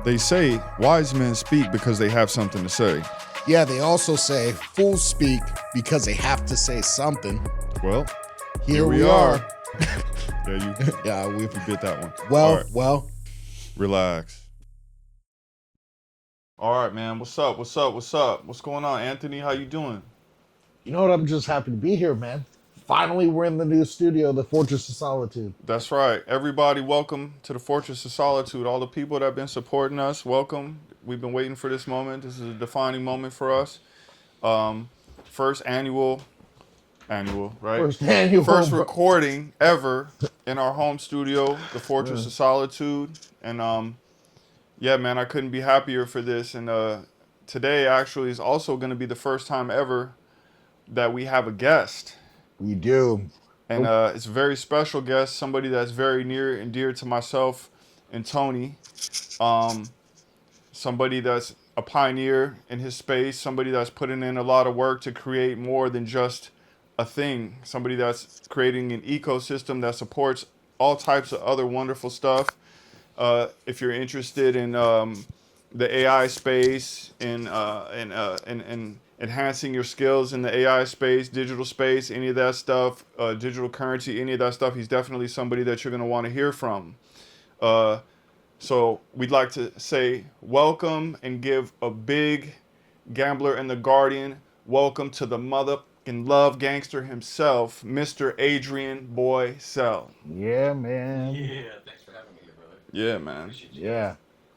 They say wise men speak because they have something to say. Yeah, they also say fools speak because they have to say something. Well, here we are. Yeah, you bit that one. Well. Relax. All right, man. What's up? What's going on, Anthony? How you doing? You know what? I'm just happy to be here, man. Finally, we're in the new studio, the Fortress of Solitude. That's right. Everybody, welcome to the Fortress of Solitude. All the people that have been supporting us, welcome. We've been waiting for this moment. This is a defining moment for us. First annual, right? First recording ever in our home studio, the Fortress of Solitude. And yeah, man, I couldn't be happier for this. And today actually is also going to be the first time ever that we have a guest. We do. And it's a very special guest, somebody that's very near and dear to myself and Tony. Somebody that's a pioneer in his space, somebody that's putting in a lot of work to create more than just a thing, somebody that's creating an ecosystem that supports all types of other wonderful stuff. If you're interested in the AI space and enhancing your skills in the AI space, digital space, any of that stuff, digital currency, any of that stuff, he's definitely somebody that you're going to want to hear from. So we'd like to say welcome and give a big Gambler and the Guardian welcome to the motherfucking love gangster himself, Mr. Adrian Boysel. Yeah, man. Yeah, thanks for having me here, brother. Yeah, man. Yeah.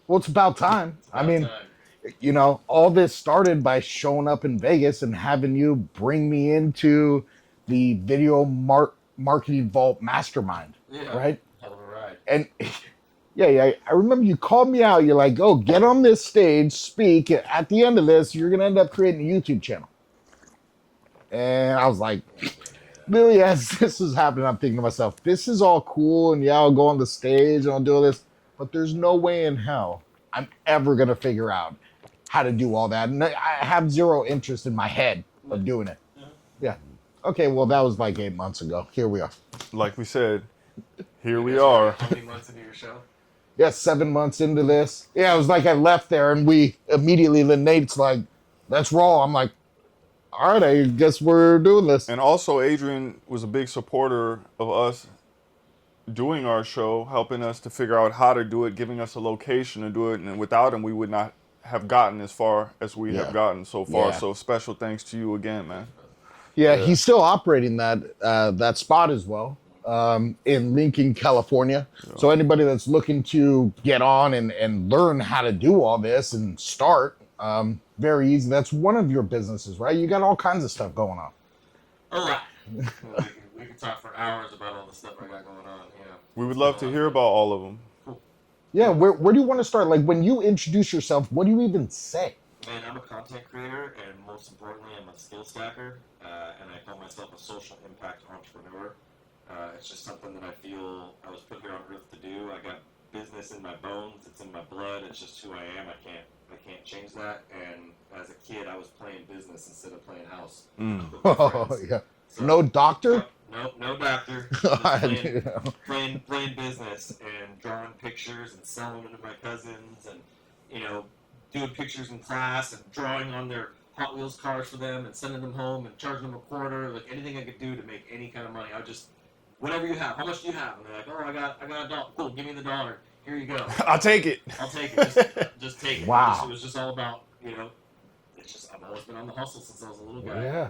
Well, it's about time. You know, all this started by showing up in Vegas and having you bring me into the video marketing vault mastermind. Yeah. Right? Hell of a ride. And yeah, I remember you called me out. You're like, oh, get on this stage, speak. At the end of this, you're going to end up creating a YouTube channel. And I was like, really, as this was happening, I'm thinking to myself, this is all cool. And yeah, I'll go on the stage and I'll do all this. But there's no way in hell I'm ever going to figure out how to do all that. And I have zero interest in my head of doing it. Yeah. Okay, well, that was like 8 months ago. Here we are. Like we said, here we are. How many months into your show? Yeah, 7 months into this. Yeah, it was like I left there and we immediately, Nate's like, let's roll. I'm like, all right, I guess we're doing this. And also, Adrian was a big supporter of us doing our show, helping us to figure out how to do it, giving us a location to do it. And without him, we would not have gotten as far as we have gotten so far. Yeah. So special thanks to you again, man. Yeah, he's still operating that spot as well in Lincoln, California. Yeah. So anybody that's looking to get on and learn how to do all this and start, very easy. That's one of your businesses, right? You got all kinds of stuff going on. All right. we can talk for hours about all the stuff I got going on. Yeah. We would love to hear about all of them. Cool. Yeah, where do you want to start? Like when you introduce yourself, what do you even say? Man, I'm a content creator, and most importantly, I'm a Skillstacker, and I call myself a social impact entrepreneur. It's just something that I feel I was put here on earth to do. I got business in my bones. It's in my blood. It's just who I am. I can't change that. And as a kid, I was playing business instead of playing house. Oh, yeah. So, no doctor? No doctor. Playing business and drawing pictures and selling them to my cousins and, you know, doing pictures in class and drawing on their Hot Wheels cars for them and sending them home and charging them a quarter. Like anything I could do to make any kind of money. I would just, whatever you have, how much do you have? And they're like, oh, I got $1. Cool, give me the $1. Here you go. I'll take it. Just take it. Wow. It was just all about, you know, it's just, I've always been on the hustle since I was a little guy. Yeah.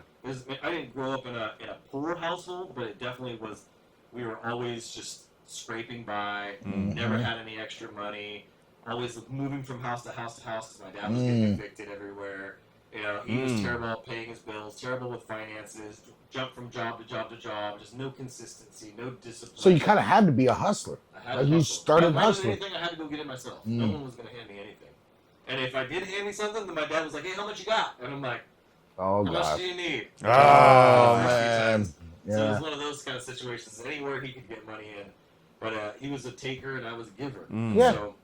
I didn't grow up in a poor household, but it definitely was, we were always just scraping by, never had any extra money, always moving from house to house to house because my dad was getting evicted everywhere. You know, he was terrible at paying his bills, terrible with finances, jumped from job to job to job, just no consistency, no discipline. So you kind of had to be a hustler. I had like to you hustle. started I hustling. Anything, I had to go get it myself. No one was going to hand me anything. And if I did hand me something, then my dad was like, hey, how much you got? And I'm like, oh, how God. much do you need? Oh, man. Yeah. So it was one of those kind of situations. Anywhere he could get money in. But he was a taker and I was a giver. Yeah. So,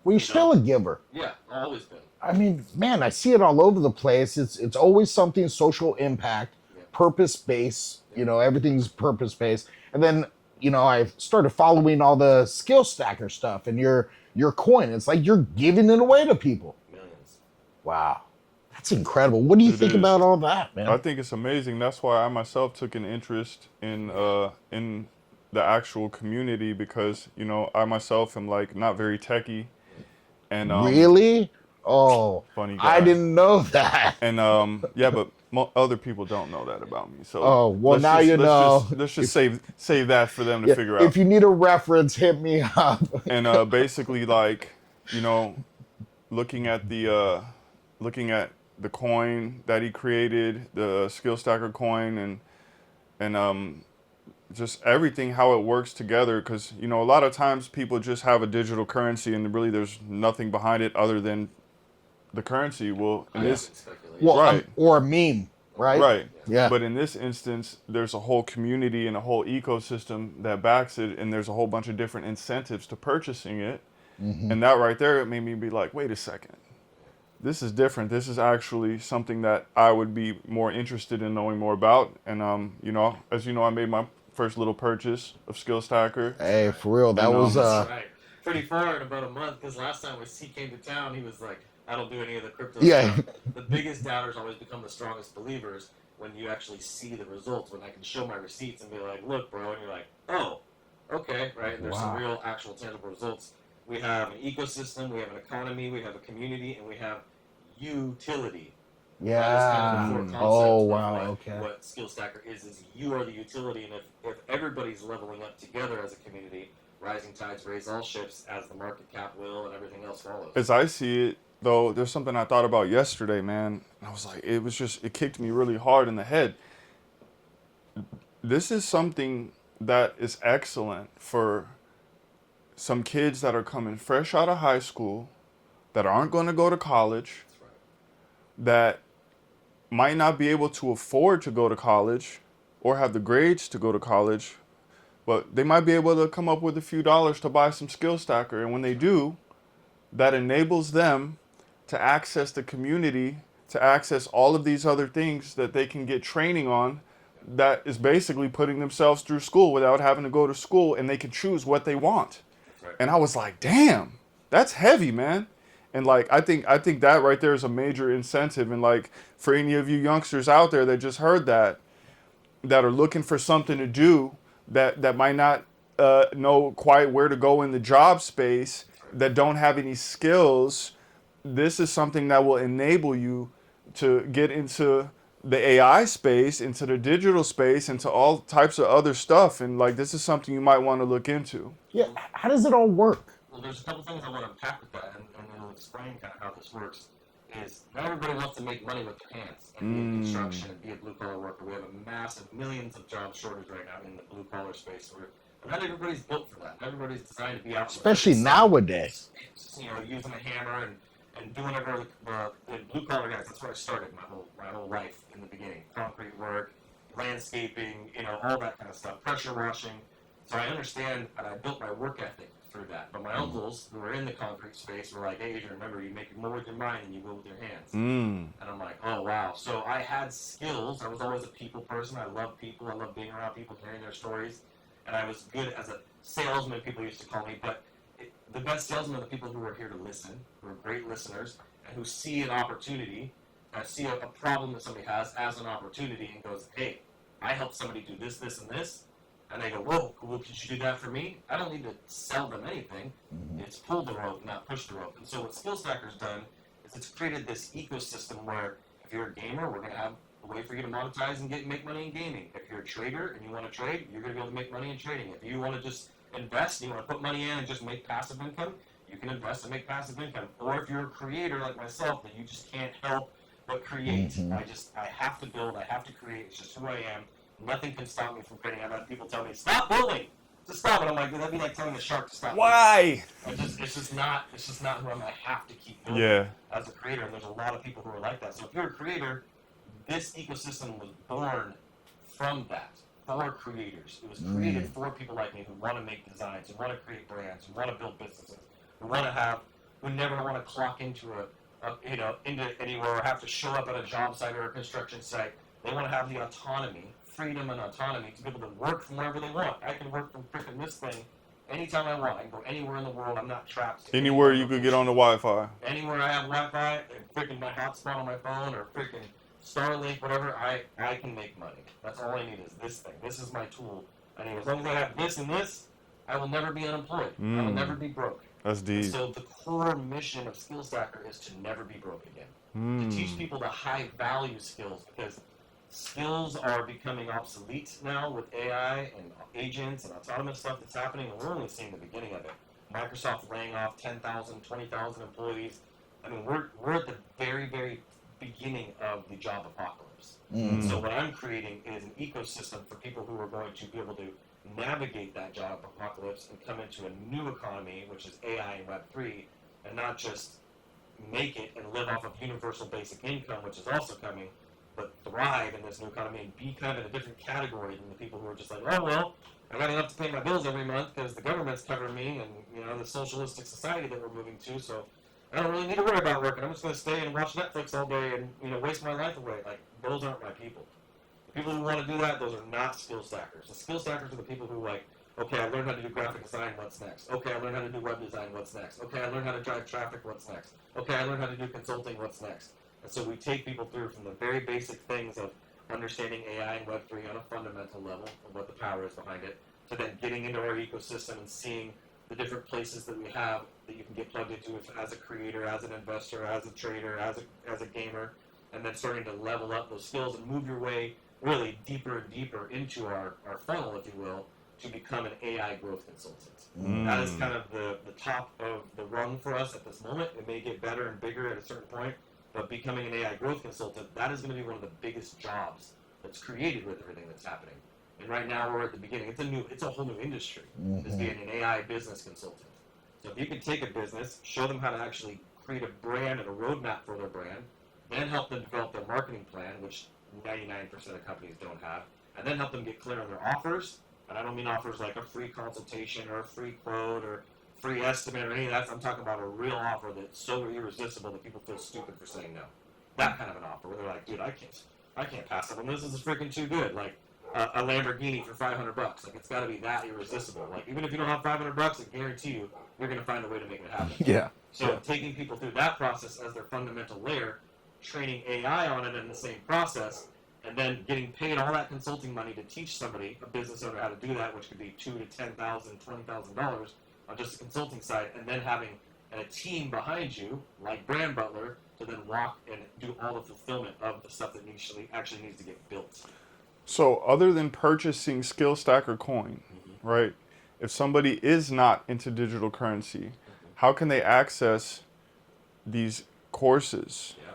well, you're still a giver. Yeah, always been. I mean, man, I see it all over the place. It's always something social impact, purpose-based. You know, everything's purpose-based. And then, you know, I've started following all the Skillstacker stuff, and you're your coin. It's like you're giving it away to people. Millions. Wow. That's incredible. What do you It think is. about all that, man? I think it's amazing. That's why I myself took an interest in the actual community, because I myself am like not very techy, and Really? Oh, funny I guy. didn't know that. And yeah, but other people don't know that about me. So Oh, well, now you know. Let's just save that for them to Yeah, figure out. if you need a reference, hit me up. And basically, like, looking at the coin that he created, the Skillstacker coin, and just everything, how it works together. Because a lot of times people just have a digital currency and really there's nothing behind it other than the currency. Well, in this, Speculation. Well, Right. or a meme, right? right. Yeah. But in this instance, there's a whole community and a whole ecosystem that backs it, and there's a whole bunch of different incentives to purchasing it. And that right there, it made me be like, wait a second. This is different. This is actually something that I would be more interested in knowing more about. And as you know, I made my first little purchase of Skillstacker. Hey, for real, that And, was That's right. Pretty far in about a month, because last time he came to town, he was like, I don't do any of the crypto Yeah. stuff. The biggest doubters always become the strongest believers when you actually see the results, when I can show my receipts and be like, look, bro, and you're like, oh, okay, right? And there's some Wow. real, actual, tangible results. We have an ecosystem, we have an economy, we have a community, and we have utility. That's kind of the core yeah. concept Oh, of wow. what, Okay. what Skillstacker is you are the utility, and if everybody's leveling up together as a community, rising tides raise all ships, as the market cap will, and everything else follows. As I see it, though, there's something I thought about yesterday, man. I was like, it kicked me really hard in the head. This is something that is excellent for some kids that are coming fresh out of high school, that aren't going to go to college, That's right. that might not be able to afford to go to college or have the grades to go to college, but they might be able to come up with a few dollars to buy some Skillstacker. And when they do, that enables them to access the community, to access all of these other things that they can get training on, that is basically putting themselves through school without having to go to school, and they can choose what they want. That's right. And I was like, damn, that's heavy, man. And like, I think that right there is a major incentive. And like, for any of you youngsters out there that just heard that are looking for something to do, that might not know quite where to go in the job space, that don't have any skills, this is something that will enable you to get into the AI space, into the digital space, into all types of other stuff. And like, this is something you might want to look into. Yeah. How does it all work? Well, there's a couple things I want to unpack with that, and it'll explain kind of how this works. Is not everybody wants to make money with their hands and be in construction and be a blue collar worker. We have a massive millions of job shortage right now in the blue collar space. But not everybody's built for that. Everybody's designed to be out. Especially nowadays. Using a hammer and doing whatever the blue collar guys. That's where I started my whole life in the beginning. Concrete work, landscaping, all that kind of stuff. Pressure washing. So I understand, and I built my work ethic through that. But my uncles, who were in the concrete space, were like, hey, Adrian, remember, you make more with your mind than you will with your hands. And I'm like, oh, wow. So I had skills. I was always a people person. I love people. I love being around people, hearing their stories. And I was good as a salesman, people used to call me. But the best salesmen are the people who are here to listen, who are great listeners, and who see an opportunity, see a problem that somebody has as an opportunity, and goes, hey, I helped somebody do this, this, and this. And they go, whoa, cool, could you do that for me? I don't need to sell them anything. It's pull the rope, not push the rope. And so what Skillstacker's done is it's created this ecosystem where if you're a gamer, we're going to have a way for you to monetize and make money in gaming. If you're a trader and you want to trade, you're going to be able to make money in trading. If you want to just invest, you want to put money in and just make passive income, you can invest and make passive income. Or if you're a creator like myself, that you just can't help but create. I have to build, I have to create. It's just who I am. Nothing can stop me from creating. I've had people tell me, stop building! Just stop it. I'm like, that'd be like telling a shark to stop. Why? It's just not who I'm. I have to keep building as a creator. And there's a lot of people who are like that. So if you're a creator, this ecosystem was born from that. For creators. It was created for people like me who want to make designs, who want to create brands, who want to build businesses, who never want to clock into into anywhere or have to show up at a job site or a construction site. They want to have the autonomy, freedom and autonomy to be able to work from wherever they want. I can work from freaking this thing anytime I want. I can go anywhere in the world. I'm not trapped. To Anywhere any you one could get on location. the Wi-Fi. Anywhere I have Wi-Fi and freaking my hotspot on my phone or freaking Starlink, whatever, I can make money. That's all I need is this thing. This is my tool. I mean, as long as I have this and this, I will never be unemployed. I will never be broke. That's And deep. so the core mission of Skillstacker is to never be broke again. To teach people the high value skills, because skills are becoming obsolete now with AI and agents and autonomous stuff that's happening, and we're only seeing the beginning of it. Microsoft laying off 10,000, 20,000 employees. I mean, we're at the very, very beginning of the job apocalypse. And so what I'm creating is an ecosystem for people who are going to be able to navigate that job apocalypse and come into a new economy, which is AI and Web3, and not just make it and live off of universal basic income, which is also coming, but thrive in this new economy and be kind of in a different category than the people who are just like, oh, well, I got enough to pay my bills every month because the government's covering me and, you know, the socialistic society that we're moving to, so I don't really need to worry about working. I'm just going to stay and watch Netflix all day and, you know, waste my life away. Like, those aren't my people. The people who want to do that, those are not skill stackers. The skill stackers are the people who, like, okay, I learned how to do graphic design, what's next? Okay, I learned how to do web design, what's next? Okay, I learned how to drive traffic, what's next? Okay, I learned how to do consulting, what's next? And so we take people through from the very basic things of understanding AI and Web3 on a fundamental level and what the power is behind it, to then getting into our ecosystem and seeing the different places that we have that you can get plugged into as a creator, as an investor, as a trader, as a gamer, and then starting to level up those skills and move your way really deeper and deeper into our funnel, if you will, to become an AI growth consultant. That is kind of the top of the rung for us at this moment. It may get better and bigger at a certain point, but becoming an AI growth consultant, that is going to be one of the biggest jobs that's created with everything that's happening. And right now we're at the beginning. It's a whole new industry, is being an AI business consultant. So if you can take a business, show them how to actually create a brand and a roadmap for their brand, then help them develop their marketing plan, which 99% of companies don't have, and then help them get clear on their offers. And I don't mean offers like a free consultation or a free quote or free estimate or any of that. I'm talking about a real offer that's so irresistible that people feel stupid for saying no. That kind of an offer where they're like, dude, I can't pass up on this. This is freaking too good. Like a Lamborghini for $500. Like, it's got to be that irresistible. Like, even if you don't have $500, I guarantee you, you're going to find a way to make it happen. Yeah. So taking people through that process as their fundamental layer, training AI on it in the same process, and then getting paid all that consulting money to teach somebody, a business owner, how to do that, which could be $2,000 to $10,000, $20,000 on just the consulting side, and then having a team behind you, like Brand Butler, to then walk and do all the fulfillment of the stuff that actually needs to get built. So other than purchasing Skillstacker coin, right? If somebody is not into digital currency, how can they access these courses? Yeah,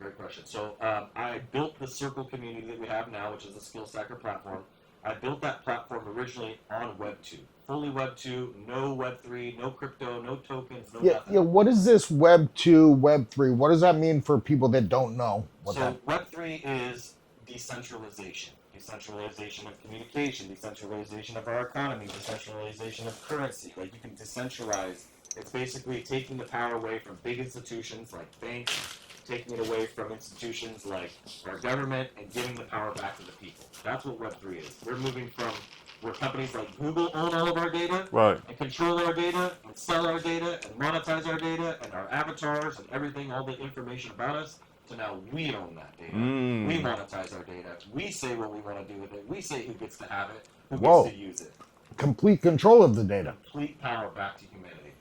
great question. So I built the Circle community that we have now, which is the Skillstacker platform. I built that platform originally on Web 2. Fully Web 2, no Web 3, no crypto, no tokens, no nothing. Yeah. What is this Web 2, Web 3? What does that mean for people that don't know? Web 3 is decentralization. Decentralization of communication, decentralization of our economy, decentralization of currency. Like, you can decentralize. It's basically taking the power away from big institutions like banks, taking it away from institutions like our government, and giving the power back to the people. That's what Web3 is. We're moving from where companies like Google own all of our data, Right, and control our data, and sell our data, and monetize our data, and our avatars, and everything, all the information about us, to now we own that data. We monetize our data. We say what we want to do with it. We say who gets to have it, who gets to use it. Complete control of the data. Complete power back to humanity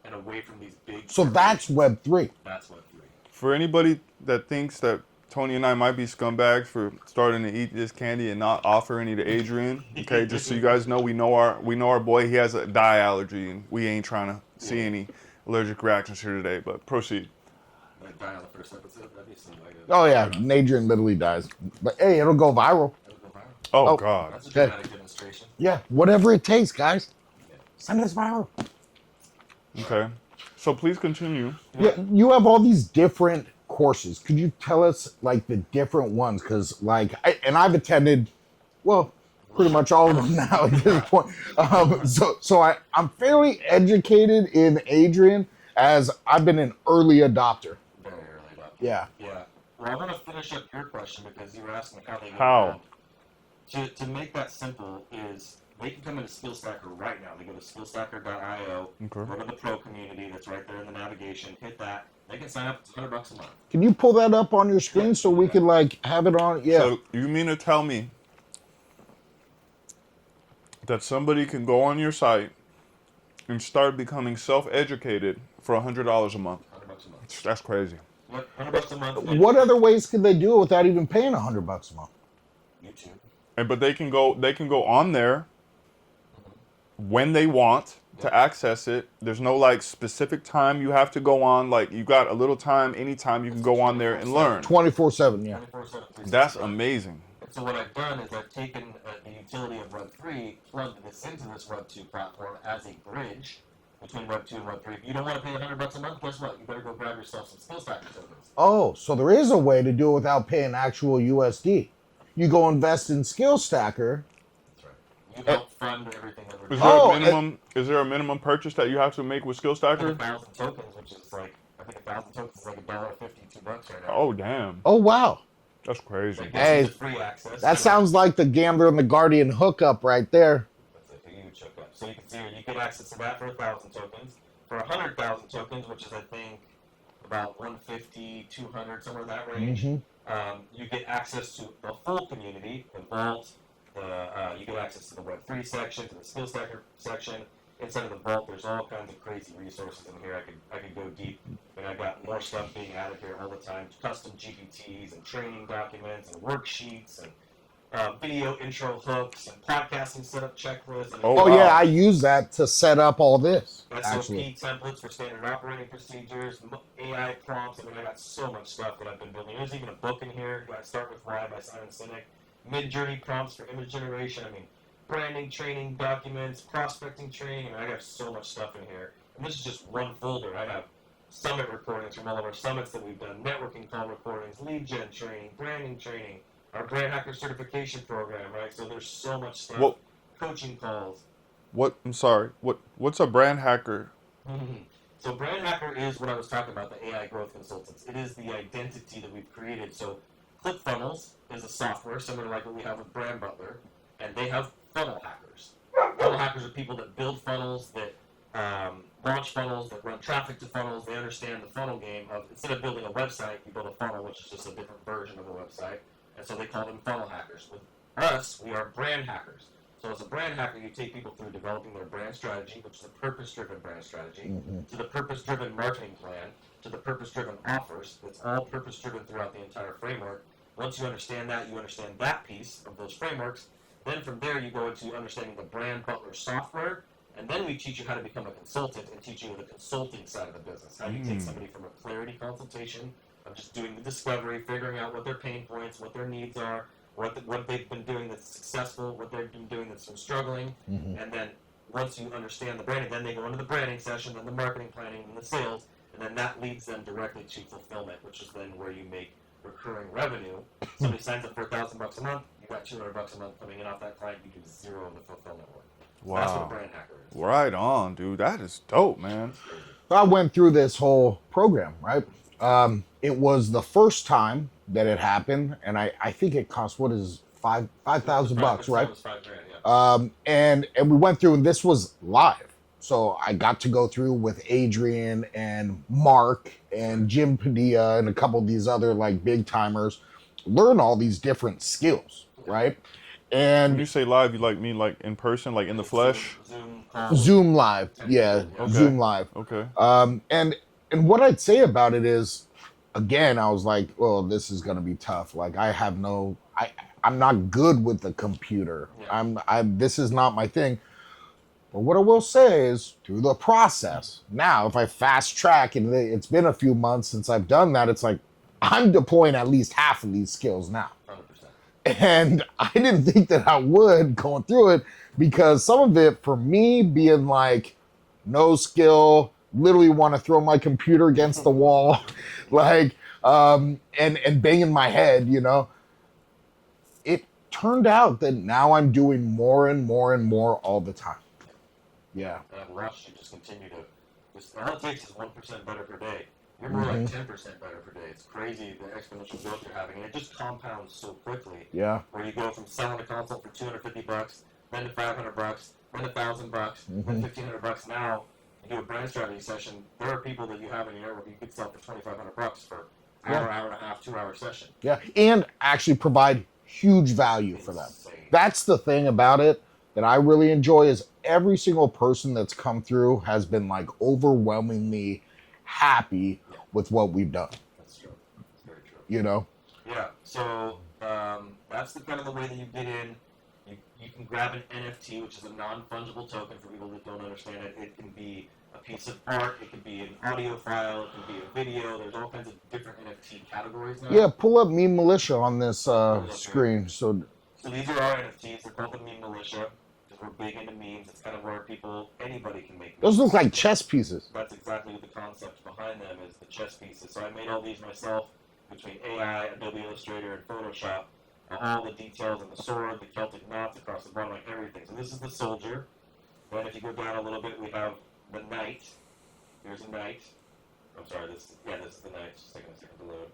and away from these big... So that's Web 3. That's Web 3. For anybody that thinks that Tony and I might be scumbags for starting to eat this candy and not offer any to Adrian, okay, just so you guys know, we know our boy, he has a dye allergy, and we ain't trying to see any allergic reactions here today, but proceed. Like die on the first episode, that'd be something like it. Oh, yeah. Adrian literally dies. But, hey, it'll go viral. It'll go viral. Oh, God. That's a dramatic demonstration. Yeah. Whatever it takes, guys. Send us viral. Okay. So please continue. Yeah, you have all these different courses. Could you tell us, like, the different ones? Because, like, I've attended, well, pretty much all of them now at this point. So I'm fairly educated in Adrian, as I've been an early adopter. Very early about that. Yeah. Yeah. Well, I'm going to finish up your question because you were asking how they get How? around. To make that simple is they can come into Skillstacker right now. They go to skillstacker.io, Okay. go to the pro community that's right there in the navigation, hit that. They can sign up. It's $100 a month. Can you pull that up on your screen Yeah, so we could like have it on? Yeah. So you mean to tell me that somebody can go on your site and start becoming self-educated for $100 a month? $100 a month. That's crazy. Yep, $100 a month. What other ways could they do it without even paying $100 a month? YouTube. But they can go on there when they want to access it. There's no like specific time you have to go on. Like you got a little time, anytime you can go on there and learn. 24/7, yeah. 24/7. That's amazing. And so what I've done is I've taken the utility of Web3, plugged this into this Web2 platform as a bridge between Web2 and Web3. If you don't want to pay $100 a month, guess what? You better go grab yourself some Skillstacker tokens. Oh, so there is a way to do it without paying actual USD. You go invest in Skillstacker. That's right. You help fund everything that we're Is doing. there Oh, a minimum? Is there a minimum purchase that you have to make with I think Skillstacker? 1,000 tokens, which is like, I think 1,000 tokens is like $1.50, $2 right now. Oh damn, Oh, wow. that's crazy. That Hey, gives you the free access. That sounds like the Gambler and the Guardian hookup right there. That's a huge hookup. So you can see here, you get access to that for 1,000 tokens. For 100,000 tokens, which is I think about 150, 200, somewhere in that range, you get access to the full community, the vault. You get access to the Web3 section, to the Skillstacker section. Inside of the vault, there's all kinds of crazy resources in here. I could go deep, and I've got more stuff being added here all the time. Custom GPTs and training documents and worksheets and video intro hooks and podcasting setup checklists. And Oh, Oh, wow. yeah, I use that to set up all this, actually. SOP templates for standard operating procedures, AI prompts. I mean, I got so much stuff that I've been building. There's even a book in here. I Start With Why by Simon Sinek. Mid-journey prompts for image generation. I mean, branding, training, documents, prospecting training. I mean, I got so much stuff in here. And this is just one folder. I have summit recordings from all of our summits that we've done, networking call recordings, lead gen training, branding training, our brand hacker certification program, right? So there's so much stuff. Well- Coaching calls. What? I'm sorry. What's a brand hacker? So Brand Hacker is what I was talking about, the AI growth consultants. It is the identity that we've created. So ClickFunnels is a software similar to like what we have with Brand Butler, and they have funnel hackers. Funnel hackers are people that build funnels, that launch funnels, that run traffic to funnels. They understand the funnel game of, instead of building a website, you build a funnel, which is just a different version of a website. And so they call them funnel hackers. With us, we are brand hackers. So as a brand hacker, you take people through developing their brand strategy, which is a purpose-driven brand strategy, to the purpose-driven marketing plan, to the purpose-driven offers. It's all purpose-driven throughout the entire framework. Once you understand that piece of those frameworks, then from there you go into understanding the Brand Butler software, and then we teach you how to become a consultant and teach you the consulting side of the business. How you take somebody from a clarity consultation of just doing the discovery, figuring out what their pain points, what their needs are, what they've been doing that's successful, what they've been doing that's been struggling, and then once you understand the branding, then they go into the branding session, then the marketing planning, and the sales, and then that leads them directly to fulfillment, which is then where you make recurring revenue. Somebody signs up for $1,000 a month, you got $200 a month coming in off that client, you do zero of the fulfillment work. So that's what a Wow. brand hacker is. Right on, dude. That is dope, man. I went through this whole program, right? It was the first time that it happened, and I think it cost, what is $5,000, right? It was $5,000, yeah. And we went through, and this was live. So I got to go through with Adrian and Mark and Jim Padilla and a couple of these other like big timers, learn all these different skills, right? When And you say live, you like mean like in person, like in the flesh? Zoom call. Zoom Live, yeah, Okay. Zoom Live. Okay. And what I'd say about it is, again, I was like, well, this is gonna be tough. Like I'm not good with the computer. Yeah. This is not my thing. But what I will say is, through the process, now if I fast track, and it's been a few months since I've done that, it's like I'm deploying at least half of these skills now. 100%. And I didn't think that I would going through it, because some of it, for me, being like no skill, literally want to throw my computer against the wall, like, and banging my head, it turned out that now I'm doing more and more and more all the time. Yeah. And I've watched you just continue to, all it takes is 1% better per day. You're more like 10% better per day. It's crazy the exponential growth you're having, and it just compounds so quickly. Yeah. Where you go from selling a consult for $250 then to $500, then $1,000, then $1,500. Now you do a brand strategy session. There are people that you have in your network you could sell for $2,500 for hour and a half, 2 hour session. Yeah, and actually provide huge value for them. Insane. That's the thing about it that I really enjoy is every single person that's come through has been like overwhelmingly happy with what we've done. That's true. That's very true. You know? Yeah. So that's the kind of the way that you get in. You can grab an NFT, which is a non-fungible token for people that don't understand it. It can be a piece of art. It can be an audio file. It can be a video. There's all kinds of different NFT categories now. Yeah, pull up Meme Militia on this screen. So these are our NFTs. They're called the Meme Militia because we're big into memes. It's kind of where anybody can make memes. those look like chess pieces. That's exactly what the concept behind them is, the chess pieces. So I made all these myself between AI, Adobe Illustrator, and Photoshop. All the details of the sword, the Celtic knots across the bottom, like everything. So this is the soldier. Then if you go down a little bit, we have the knight. Here's a knight. I'm sorry, this is the knight. It's just taking a second to load.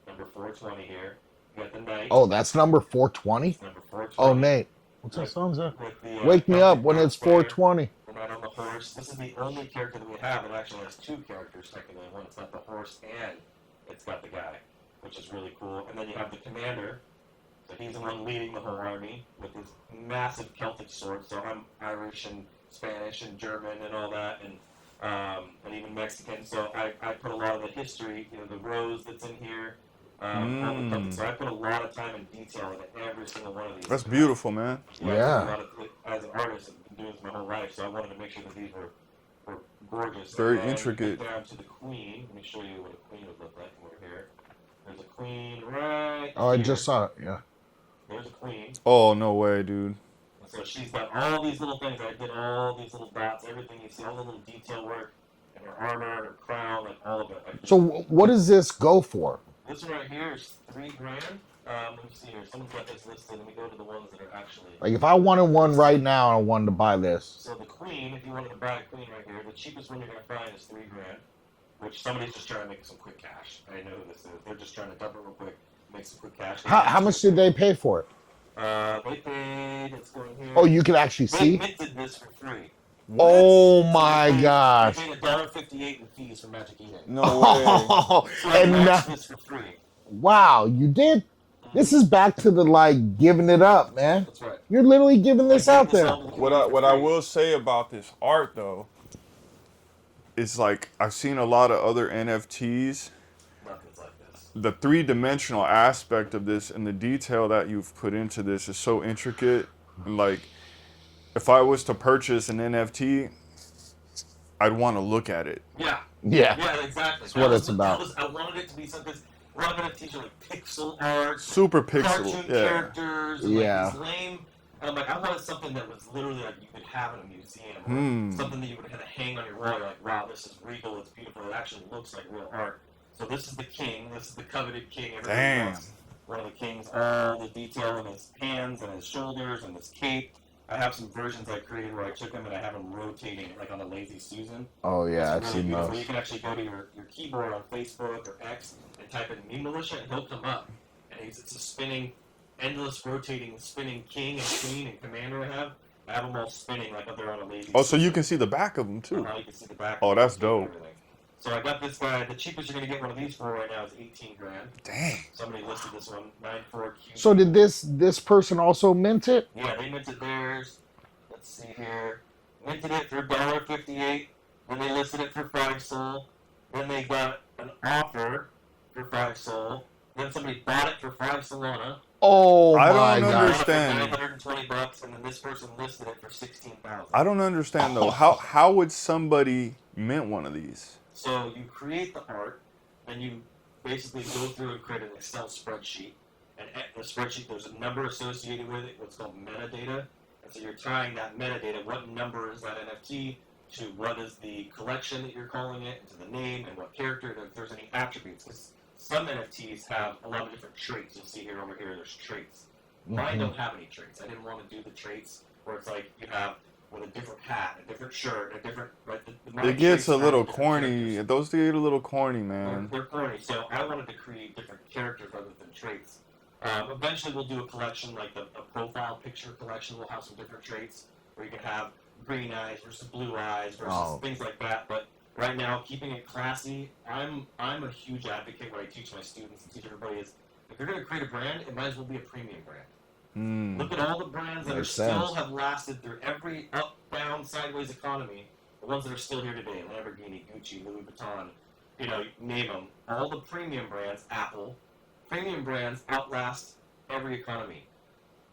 Number 420 here. You got the knight. Oh, that's number 420? Number 420. Oh, Nate. What's that song, sir? The, Wake me up when it's 420. The knight on the horse. This is the only character that we have that actually has two characters, technically. One, it's got the horse and it's got the guy, which is really cool. And then you have the commander. So he's the one leading the whole army with his massive Celtic sword. So I'm Irish and Spanish and German and all that, and even Mexican. So I put a lot of the history, the rose that's in here. So I put a lot of time and detail into every single one of these. That's beautiful, man. Yeah. As an artist, I've been doing this my whole life, so I wanted to make sure that these were gorgeous. Very and intricate. Down to the queen. Let me show you what a queen would look like over here. There's a queen right. Oh, I here. just saw it. Yeah. There's a queen. Oh, no way, dude. So she's got all these little things. I did all these little dots, everything you see, all the little detail work, and her armor, her crown, like all of it. So what does this go for? This one right here is $3,000. Let me see here. Someone's got this listed. Let me go to the ones that are actually. Like if I wanted one right now, I wanted to buy this. So the queen, if you wanted to buy a queen right here, the cheapest one you're gonna find is $3,000, which somebody's just trying to make some quick cash. I know who this is. They're just trying to dump it real quick, make some quick cash. How much did they pay for it? They paid. It's going here. Oh, you can actually They see? minted this for free. Oh my gosh. They paid $1.58 in fees for Magic Eden. No way. So I And matched this for free. wow, you did? This is back to the like giving it up, man. That's right. You're literally giving this out there. What I will say about this art though is like I've seen a lot of other NFTs. Nothing's like this. The three-dimensional aspect of this and the detail that you've put into this is so intricate. Like if I was to purchase an NFT, I'd want to look at it. Yeah. Yeah. Yeah, exactly. That's what it's about. I wanted it to be something. A lot of NFTs are like pixel art, Super pixel. cartoon Yeah. characters, and Yeah. like these lame. And I'm like, I wanted something that was literally like you could have in a museum, or something that you would have to hang on your wall. You're like, wow, this is regal. It's beautiful. It actually looks like real art. So this is the king. This is the coveted king. Everybody Damn. wants one of the kings. All the detail in his hands and his shoulders and his cape. I have some versions I created where I took them and I have them rotating like on a Lazy Susan. Oh yeah, I've It's seen beautiful. those. You can actually go to your keyboard on Facebook or X and type in Meme Militia and he'll come up. And it's a spinning, endless rotating, spinning king and queen and commander I have. I have them all spinning like they're on a Lazy Oh, so Susan. you can see the back of them too. You can see the back. Oh, that's and dope. everything. So I got this guy. The cheapest you're gonna get one of these for right now is $18,000. Dang. Somebody listed this one 94Q. So did this person also mint it? Yeah, they minted theirs. Let's see here. Minted it for $1.58. Then they listed it for 5 SOL. Then they got an offer for 5 SOL. Then somebody bought it for 5 Solana. Oh I my don't god. understand. $920, and then this person listed it for 16,000. I don't understand though. How would somebody mint one of these? So you create the art, and you basically go through and create an Excel spreadsheet. And at the spreadsheet, there's a number associated with it, what's called metadata. And so you're tying that metadata, what number is that NFT, to what is the collection that you're calling it, and to the name, and what character, and if there's any attributes. Because some NFTs have a lot of different traits. You'll see here over here, there's traits. Mine don't have any traits. I didn't want to do the traits where it's like you have with a different hat, a different shirt, a different. Right, my It gets traits a have little different corny. characters. Those get a little corny, man. They're corny, so I wanted to create different characters rather than traits. Eventually, we'll do a collection like a profile picture collection. We'll have some different traits where you can have green eyes versus blue eyes versus things like that. But right now, keeping it classy, I'm a huge advocate. What I teach my students and teach everybody is, if you're going to create a brand, it might as well be a premium brand. Look at all the brands that still have lasted through every up, down, sideways economy. The ones that are still here today: Lamborghini, Gucci, Louis Vuitton. You know, name them. All the premium brands, Apple. Premium brands outlast every economy.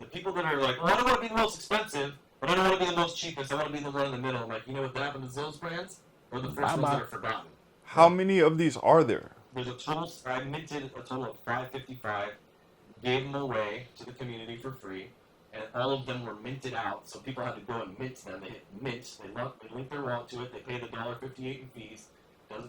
The people that are like, well, I don't want to be the most expensive, but I don't want to be the most cheapest. I want to be the one in the middle. I'm like, you know what happened to those brands? They're the first ones that are forgotten. How many of these are there? There's a total. I minted a total of 555. Gave them away to the community for free, and all of them were minted out. So people had to go and mint them. They hit mint. They link their wallet to it. They paid the $1.58 in fees.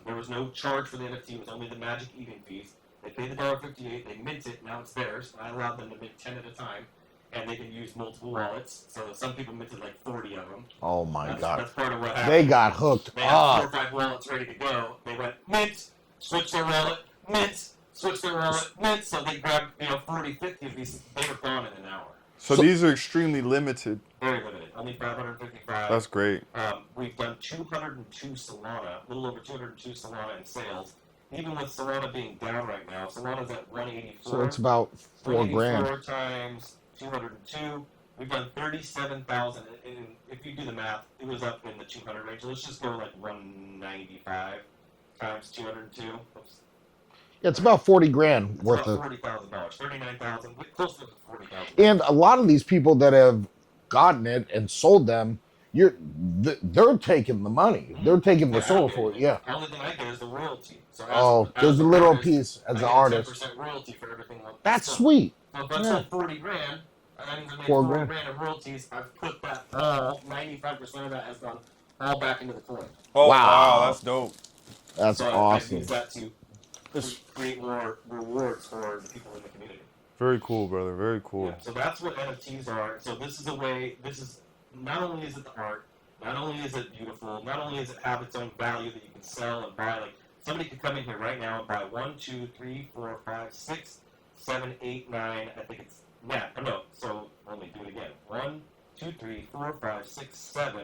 There was no charge for the NFT. It was only the magic eating fees. They paid the $1.58, they mint it, now it's theirs. I allowed them to mint 10 at a time, and they can use multiple wallets. So some people minted like 40 of them. Oh my God. That's part of what happened. They got hooked They had 4 or 5 wallets ready to go. They went mint, switch their wallet, mint, switch their wallet, mint. So they grabbed 40, 50 of these. They were gone in an hour. So these are extremely limited. Very limited. Only 555. That's great. We've done 202 Solana, a little over 202 Solana in sales. Even with Solana being down right now, Solana's at 184. So it's about $4 grand. 4 times 202. We've done 37,000. And if you do the math, it was up in the 200 range. So let's just go like 195 times 202. Yeah, it's about 40 grand worth of. $40,000, 39,000, close to 40,000. And a lot of these people that have gotten it and sold them, they're taking the money. They're taking the soul for it. Yeah. The only thing I get is the royalty. So there's a little piece as an artist. 10% royalty for everything. That's sweet. So if I sold 40 grand, that means I made 40 grand in royalties. I've put that all, 95% of that has gone all back into the coin. Oh, wow. That's dope. That's awesome. I use that to create more rewards for the people in the community. Very cool, brother. Very cool. Yeah, so that's what NFTs are. So this is a way, not only is it the art, not only is it beautiful, not only does it have its own value that you can sell and buy. Like, somebody could come in here right now and buy 1, 2, 3, 4, 5, 6, 7, 8, 9. I think it's no. So let me do it again. 1, 2, 3, 4, 5, 6, 7.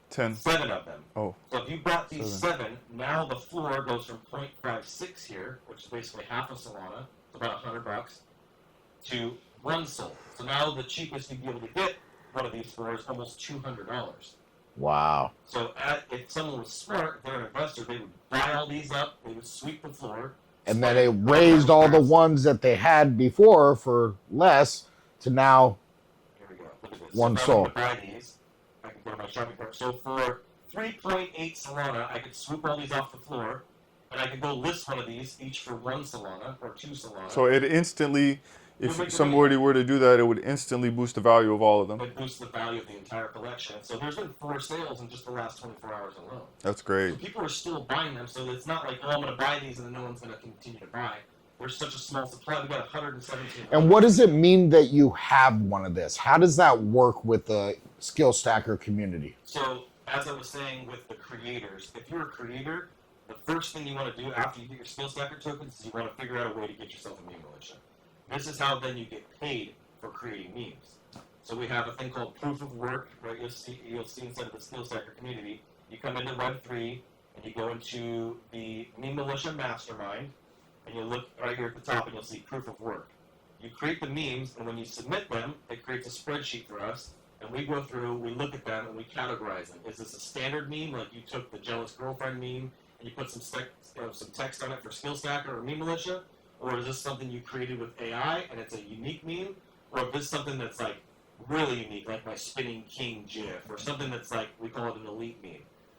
10. 7 of them. Oh. So if you bought these 7, now the floor goes from 0.56 here, which is basically half a Solana, about $100, to 1 Sol. So now the cheapest you'd be able to get one of these for is almost $200. Wow. So if someone was smart, they're an investor, they would buy all these up, they would sweep the floor. And then they raised all the ones that they had before for less to now Here we go. Look at this. 1 So Sol. if I were to buy these, I can go to my shopping cart. So for 3.8 Solana, I could swoop all these off the floor, and I could go list one of these each for 1 Solana or 2 Solana. So it instantly, if somebody were to do that, it would instantly boost the value of all of them. It boosts the value of the entire collection. So there's been 4 sales in just the last 24 hours alone. That's great. So people are still buying them, so it's not like, oh, I'm going to buy these and then no one's going to continue to buy. There's such a small supply. We've got 117. And what does it mean that you have one of this? How does that work with the Skillstacker community? So, as I was saying with the creators, if you're a creator, the first thing you want to do after you get your Skillstacker tokens is you want to figure out a way to get yourself a meme militia. This is how then you get paid for creating memes. So we have a thing called proof of work, right? You'll see inside of the Skillstacker community. You come into Web3 and you go into the Meme Militia Mastermind, and you look right here at the top and you'll see proof of work. You create the memes, and when you submit them, it creates a spreadsheet for us, and we go through, we look at them, and we categorize them. Is this a standard meme, like you took the jealous girlfriend meme and you put some text on it for Skillstacker or Meme Militia? Or is this something you created with AI and it's a unique meme? Or is this something that's like really unique, like my spinning king GIF, or something that's like, we call it an elite meme?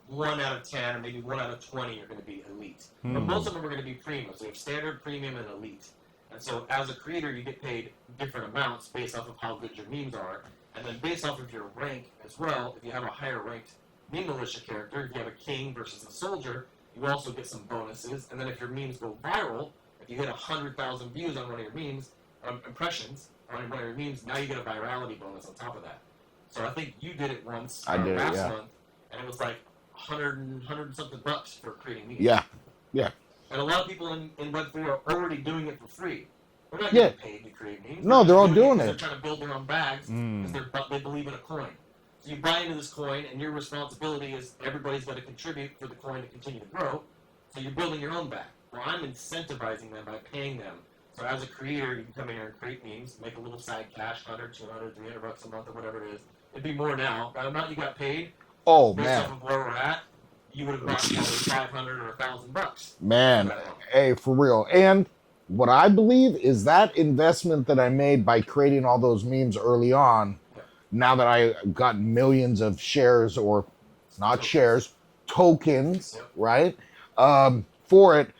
1 out of 10, or maybe 1 out of 20 are going to be elite. But most of them are going to be premium. So you have standard, premium, and elite. And so as a creator, you get paid different amounts based off of how good your memes are. And then based off of your rank as well, if you have a higher ranked Meme Militia character, if you have a king versus a soldier, you also get some bonuses. And then if your memes go viral, if you hit 100,000 views on one of your memes, impressions on one of your memes, now you get a virality bonus on top of that. So I think you did it once last month, and it was like 100 something bucks for creating memes. Yeah. And a lot of people in Web3 are already doing it for free. They're not Yeah. getting paid to create memes. No, they're all doing because it. They're trying to build their own bags because they believe in a coin. So you buy into this coin, and your responsibility is everybody's got to contribute for the coin to continue to grow. So you're building your own bag. Well, I'm incentivizing them by paying them. So as a creator, you can come in here and create memes, make a little side cash, 100, 200, 300 bucks a month or whatever it is. It'd be more now. By the amount you got paid, Oh based man, off of where we're at, you would have bought probably 500 or 1,000 bucks. man, hey, for real. And what I believe is that investment that I made by creating all those memes early on, now that I got millions of shares, or not shares, tokens, right? For it,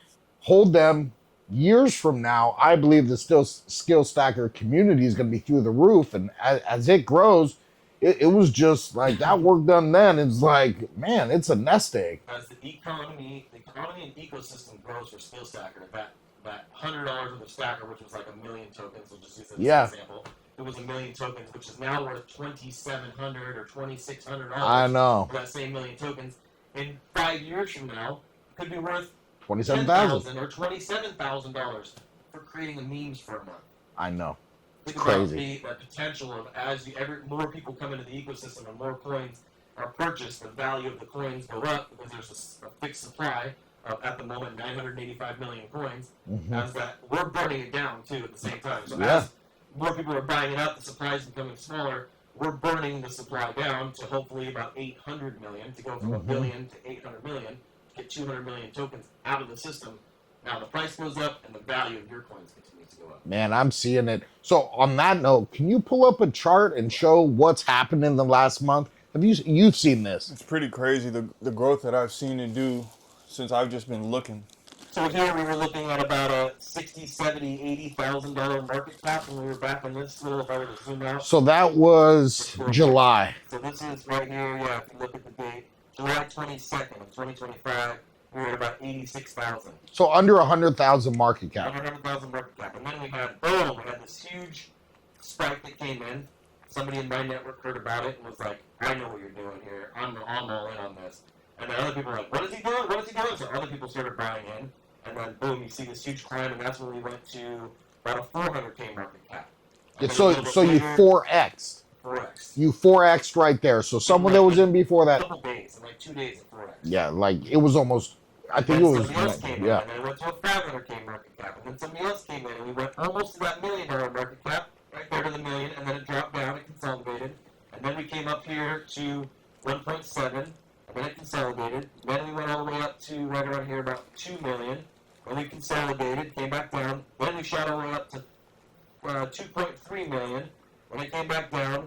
hold them years from now. I believe the Skillstacker community is going to be through the roof, and as it grows, it was just like that work done then. It's like, man, it's a nest egg. As the economy and ecosystem grows for Skillstacker, that $100 worth of stacker, which was like 1 million tokens, we'll just use that as an example. It was 1 million tokens, which is now worth $2,700 or $2,600. I know. For that same 1 million tokens. In 5 years from now, could be worth $27,000 or $27,000 for creating the memes for a month. I know. Think Crazy. about the potential of as more people come into the ecosystem and more coins are purchased, the value of the coins go up because there's a fixed supply of, at the moment, 985 million coins. As that, we're burning it down too at the same time. So as more people are buying it up, the supply is becoming smaller. We're burning the supply down to hopefully about 800 million, to go from 1 billion to 800 million, to get 200 million tokens out of the system. Now the price goes up and the value of your coins continues to go up. Man, I'm seeing it. So on that note, can you pull up a chart and show what's happened in the last month? You've seen this? It's pretty crazy, the growth that I've seen it do since I've just been looking. So here we were looking at about a $60,000, $70,000, $80,000 market cap when we were back on this little, if I were to zoom out. So that was July. So this is right here, if you look at the date, July 22nd of 2025, we were at about 86,000. So under 100,000 market cap. 100,000 market cap. And then we had this huge spike that came in. Somebody in my network heard about it and was like, I know what you're doing here. I'm all in on this. And then other people were like, what is he doing? What is he doing? So other people started buying in. And then boom, you see this huge climb, and that's when we went to about a 400K market cap. So you 4X'd. 4X. You 4X'd right there. So someone that was in before that. A couple days, in like 2 days of 4X. Yeah, like it was almost, I think it was, somebody else came in, yeah. and then it went to a 500K market cap. And then somebody else came in, and we went almost to that $1 million market cap, right there to the million, and then it dropped down, it consolidated. And then we came up here to 1.7, and then it consolidated. Then we went all the way up to right around here, about 2 million. Then we consolidated, came back down. Then we shot all the way up to 2.3 million. Then it came back down.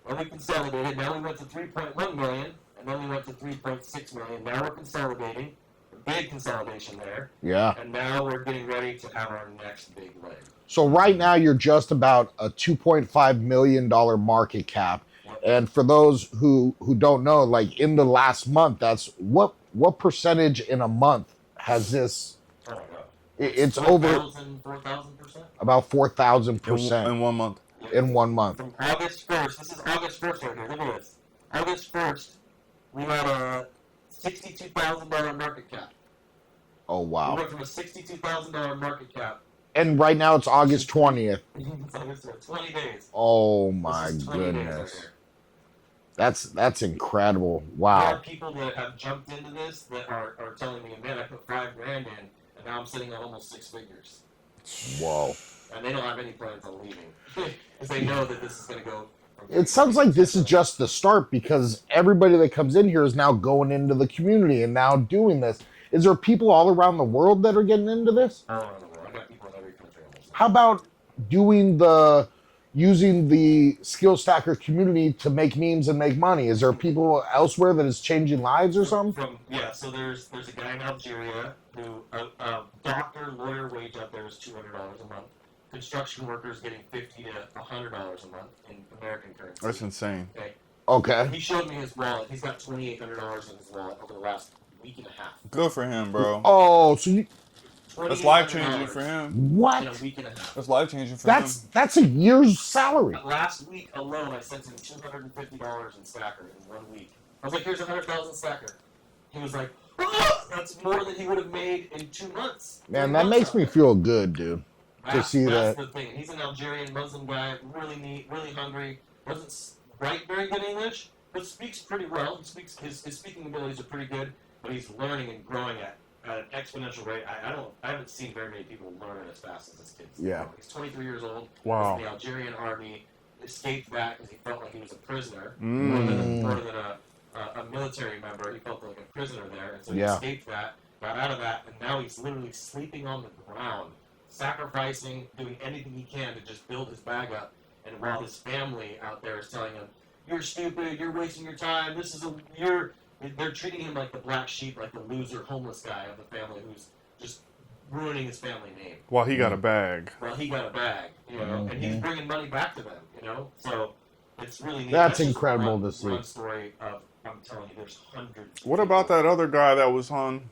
Then we consolidated. Now we went to 3.1 million. And then we went to 3.6 million. Now we're consolidating. A big consolidation there. Yeah. And now we're getting ready to have our next big leg. So right now you're just about a $2.5 million market cap. And for those who don't know, like in the last month, that's what percentage in a month has this? Oh my God. It's 4,000%. about 4,000% In 1 month. in 1 month. From August 1st, this is August 1st right here, look at this. August 1st, we had a $62,000 market cap. Oh We wow! went from a $62,000 market cap. And right now it's August 20th. It's August 20 days. Oh my This is 20 days right goodness, here. that's incredible! There Wow. are people that have jumped into this that are telling me, man, I put $5,000 in, and now I'm sitting at almost 6 figures. Whoa! And they don't have any plans on leaving. Because they know that this is going to go. It sounds like this is just the start, because everybody that comes in here is now going into the community and now doing this. Is there people all around the world that are getting into this? All around the world. I got people in every country almost. How about using the Skillstacker community to make memes and make money? Is there people elsewhere that is changing lives or something? So there's a guy in Algeria who a doctor lawyer wage out there is $200 a month. Construction workers getting $50 to $100 a month in American currency. That's insane. Okay. Okay. He showed me his wallet. He's got $2,800 in his wallet over the last week and a half. Good for him, bro. Oh, so you That's life changing for him. In a what? week and a half. That's life changing for him. That's a year's salary. Last week alone, I sent him $250 in Stacker in 1 week. I was like, here's 100,000 Stacker. He was like, oh, that's more than he would have made in 2 months. Man, that makes me feel good, dude. to see that's that. the thing. He's an Algerian Muslim guy, really neat, really hungry. Doesn't write very good English, but speaks pretty well. He speaks his speaking abilities are pretty good, but he's learning and growing at an exponential rate. I haven't seen very many people learn as fast as this kid. Yeah. He's 23 years old. Wow. He's in the Algerian army. Escaped that because he felt like he was a prisoner more than a military member. He felt like a prisoner there, and so he escaped that, got out of that, and now he's literally sleeping on the ground, sacrificing, doing anything he can to just build his bag up. And while his family out there is telling him, "You're stupid. You're wasting your time. They're treating him like the black sheep, like the loser, homeless guy of the family who's just ruining his family name. Well, he got a bag. Well, he got a bag, and he's bringing money back to them, So it's really neat. That's incredible to see. One story of, I'm telling you, there's hundreds. What about that other guy that was on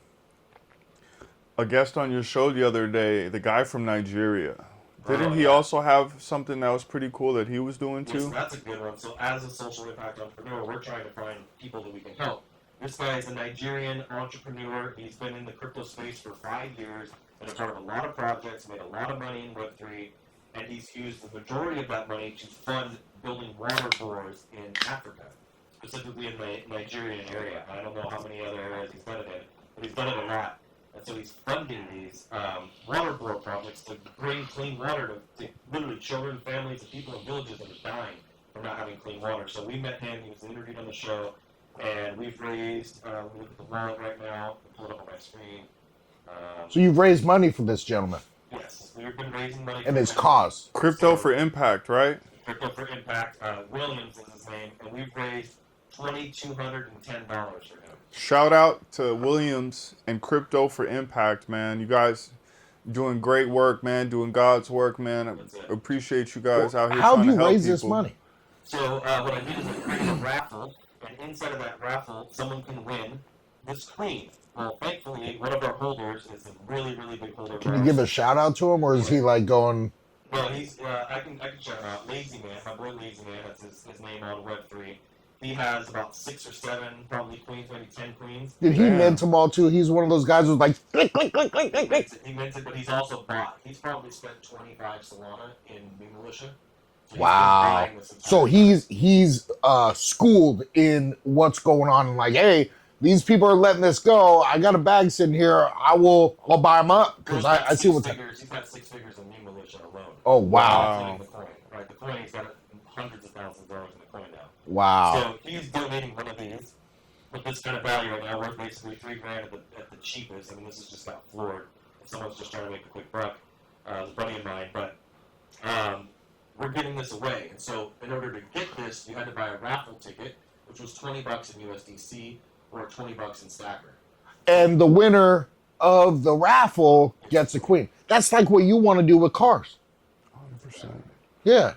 a guest on your show the other day? The guy from Nigeria. Didn't he also have something that was pretty cool that he was doing too? Yes, that's a good one. So as a social impact entrepreneur, we're trying to find people that we can help. This guy is a Nigerian entrepreneur. He's been in the crypto space for 5 years and a part of a lot of projects, made a lot of money in Web3, and he's used the majority of that money to fund building water bores in Africa, specifically in the Nigerian area. I don't know how many other areas he's done it in, but he's done it a lot. And so he's funding these water bore projects to bring clean water to literally children, families, and people in villages that are dying from not having clean water. So we met him. He was interviewed on the show. And we've raised, look at the wallet right now, pull it up on my screen. So you've raised money for this gentleman Yes, we've been raising money. and his cause. Crypto for Impact, right? Crypto for Impact. Williams is his name, and we've raised $2,210 for him. Shout out to Williams and Crypto for Impact, man. You guys doing great work, man. Doing God's work, man. I appreciate you guys out here. How trying do to you help raise this people. money? So what I did is I created a raffle, and inside of that raffle, someone can win this queen. Well, thankfully, one of our holders is a really, really big holder. Can you give a shout out to him, or is he like going? Well, he's I can shout out Lazy Man, my boy Lazy Man. That's his name on Web3. He has about 6 or 7, probably queens, maybe 10 queens. Did he mint them all too? He's one of those guys who's like click, click, click, click, click, click. He mints it, but he's also bought. He's probably spent 25 Solana in Meme Militia. So Wow. So he's schooled in what's going on. Like, hey, these people are letting this go. I got a bag sitting here. I'll buy them up because I see what's happening. He's got 6 figures in Meme Militia alone. Oh wow. The coin, right? The coin, he's got hundreds of thousands of dollars in the coin now. Wow. So he's donating one of these with this kind of value right now, worth basically $3,000 at the cheapest. I mean, this has just got floored. If someone's just trying to make a quick buck, a buddy of mine, but we're giving this away. And so in order to get this, you had to buy a raffle ticket, which was $20 in USDC or $20 in Stacker. And the winner of the raffle gets a queen. That's like what you want to do with cars. 100%. Yeah.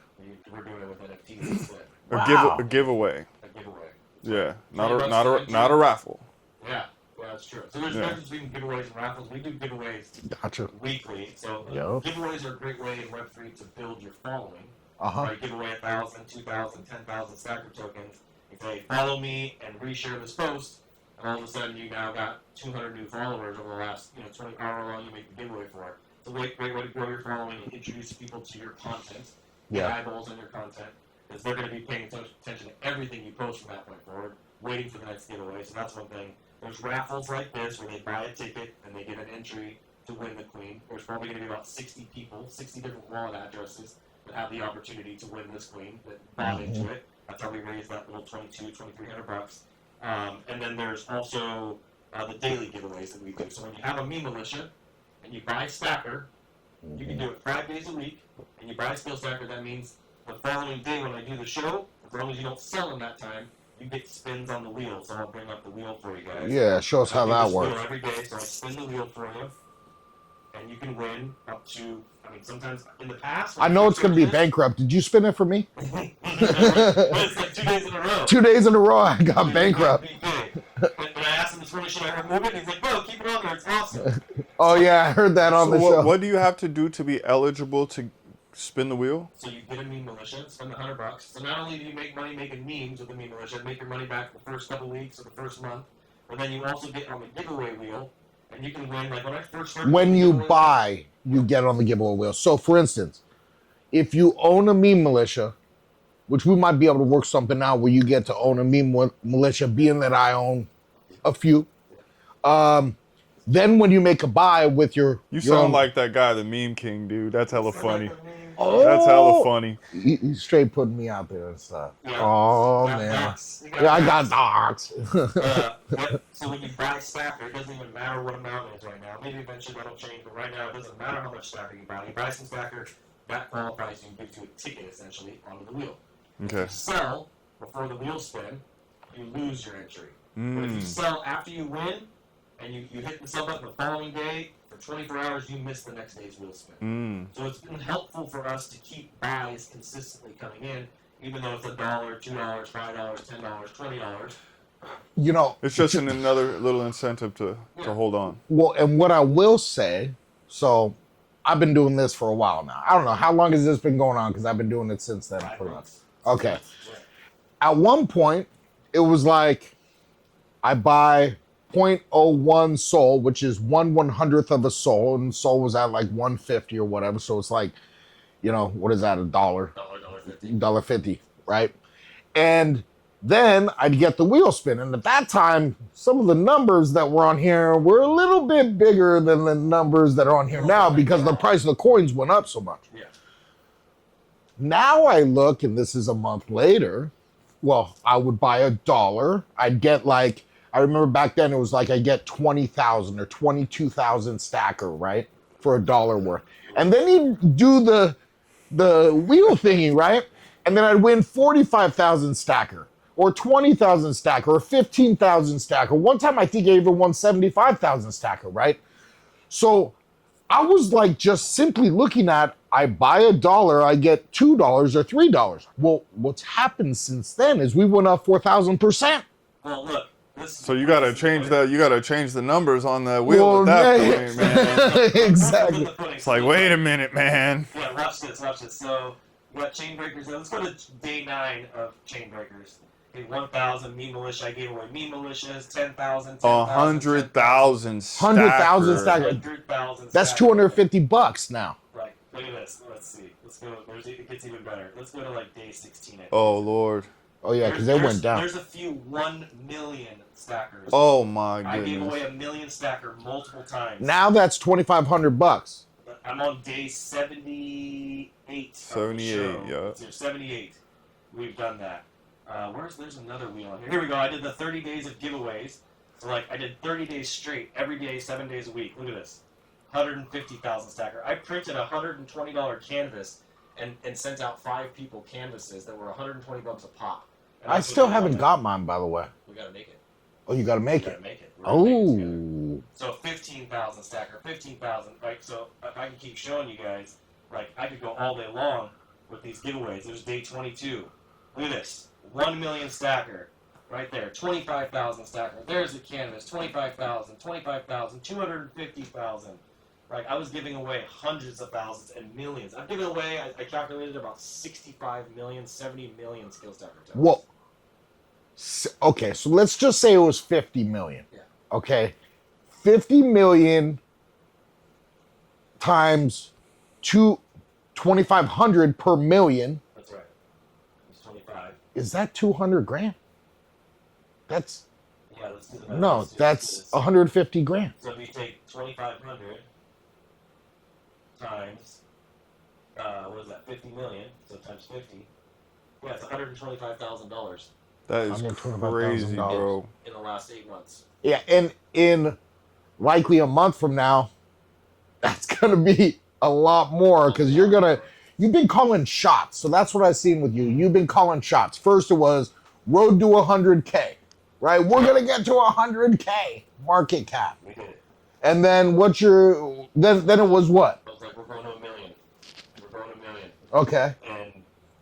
We're doing it with NFTs instead. Wow. A giveaway. A giveaway. Yeah, not a raffle. Yeah, that's true. So there's a difference between giveaways and raffles. We do giveaways Gotcha. weekly. So giveaways are a great way in Web3 to build your following. Right, give away 1,000, 2,000, 10,000 Stacker tokens. You say, follow me and reshare this post, and all of a sudden you now got 200 new followers over the last 20 hour long you make the giveaway for it. It's a great way to grow your following and introduce people to your content, get eyeballs on your content, because they're going to be paying attention to everything you post from that point forward, waiting for the next giveaway. So that's one thing. There's raffles like this where they buy a ticket and they get an entry to win the queen. There's probably going to be about 60 people, 60 different wallet addresses that have the opportunity to win this queen that bought into it. That's how we raised that little $2,300. And then there's also the daily giveaways that we do. So when you have a Meme Militia and you buy Stacker, you can do it 5 days a week, and you buy Skillstacker. That means the following day when I do the show, as long as you don't sell in that time, you get spins on the wheel. So I'll bring up the wheel for you guys. Yeah, show us how that works. Every day, so I spin the wheel for you, and you can win up to. I mean, sometimes in the past. I know it's going to be bankrupt. Did you spin it for me? It's like 2 days in a row. 2 days in a row, I got bankrupt. And I asked him this morning, should I remove it? He's like, no, keep it on there. It's awesome. Oh yeah, I heard that on the show. What do you have to do to be eligible to spin the wheel? So you get a Meme Militia, spend $100. So not only do you make money making memes with the Meme Militia, make your money back the first couple weeks or the first month, but then you also get on the giveaway wheel, and you can win. Like when I first started. When you buy you get on the giveaway wheel. So for instance, if you own a Meme Militia, which we might be able to work something out where you get to own a Meme Militia, being that I own a few. Then when you make a buy with your sound own, like that guy, the Meme King, dude. That's hella funny. oh, That's hella funny. He straight putting me out there and stuff. Yeah. Oh Got man, docs. yeah, I got docs. So when you buy Stacker, it doesn't even matter what amount it is right now. Maybe eventually that'll change, but right now it doesn't matter how much Stacker you buy. You buy some Stacker, that qualifies you and gives you a ticket essentially onto the wheel. Okay. If you sell before the wheel spin, you lose your entry. But if you sell after you win, and you hit the sell button the following day, for 24 hours, you miss the next day's wheel spin. So it's been helpful for us to keep buys consistently coming in, even though it's $1, $2, $5, $10, $20. You know, It's just another little incentive to hold on. well, and what I will say, so I've been doing this for a while now. I don't know how long has this been going on because I've been doing it since then. 5 pretty much. months. Okay. At one point, it was like I buy 0.01 soul, which is 1/100th of a soul, and soul was at like 150 or whatever. So it's like, you know, what is that? $1, $1.50, right? And then I'd get the wheel spin, and at that time, some of the numbers that were on here were a little bit bigger than the numbers that are on here now because the price of the coins went up so much. Yeah. Now I look, and this is a month later. Well, I would buy $1. I'd get like, I remember back then it was like I get 20,000 or 22,000 Stacker, right? For $1 worth. And then he'd do the wheel thingy, right? And then I'd win 45,000 Stacker or 20,000 Stacker or 15,000 Stacker. One time I think I even won 75,000 Stacker, right? So I was like just simply looking at, I buy $1, I get $2 or $3. Well, what's happened since then is we went up 4,000%. Well, look. So you gotta change that. You gotta change the numbers on the wheel at that point, man. Exactly. It's like, wait a minute, man. Yeah, watch this. So we got chain breakers. Let's go to day 9 of chain breakers. Okay, 1,000 Meme Militia. I gave away Meme Militias. 10,000. 100,000 Stacker. 100,000 Stacker. 100,000. That's $250 now. Right. Look at this. Let's see. Let's go. It gets even better. Let's go to like day 16. Oh Lord. Oh yeah, because they went down. There's a few 1 million stackers. Oh my goodness. I gave away 1 million stacker multiple times. Now that's $2,500. I'm on day 78. 78, yeah. 78. We've done that. There's another wheel on here. Here we go. I did the 30 days of giveaways. So like I did 30 days straight, every day, 7 days a week. Look at this. 150,000 stacker. I printed a $120 canvas and sent out 5 people canvases that were $120 a pop. I still haven't got mine, by the way. We gotta make it. Oh, you got to make We it. gotta make it. We're gonna make it together. Oh. So 15,000 stacker, 15,000, right? So if I can keep showing you guys, like I could go all day long with these giveaways. There's day 22. Look at this, 1 million stacker, right there. 25,000 stacker. There's the canvas. 25,000, 25,000, 250,000. Right, I was giving away hundreds of thousands and millions. I've given away, I calculated about 65 million, 70 million Skillstacker tokens. Well, okay, so let's just say it was 50 million. Yeah. Okay, 50 million times 2,500 per million. That's right. It's 25. Is that 200 grand? That's Yeah, let's do the math. no, Let's do that's this. 150 grand. So if you take 2,500 times, what is that, 50 million, so times 50, yeah, it's $125,000 That is crazy, bro. in the last 8 months. Yeah, and in likely a month from now, that's gonna be a lot more because you've been calling shots. So that's what I've seen with you. You've been calling shots. First it was road to 100K, right? We're gonna get to 100K market cap. We did it. And then then it was what? I was like, we're going to 1 million. We're going to 1 million. Okay. And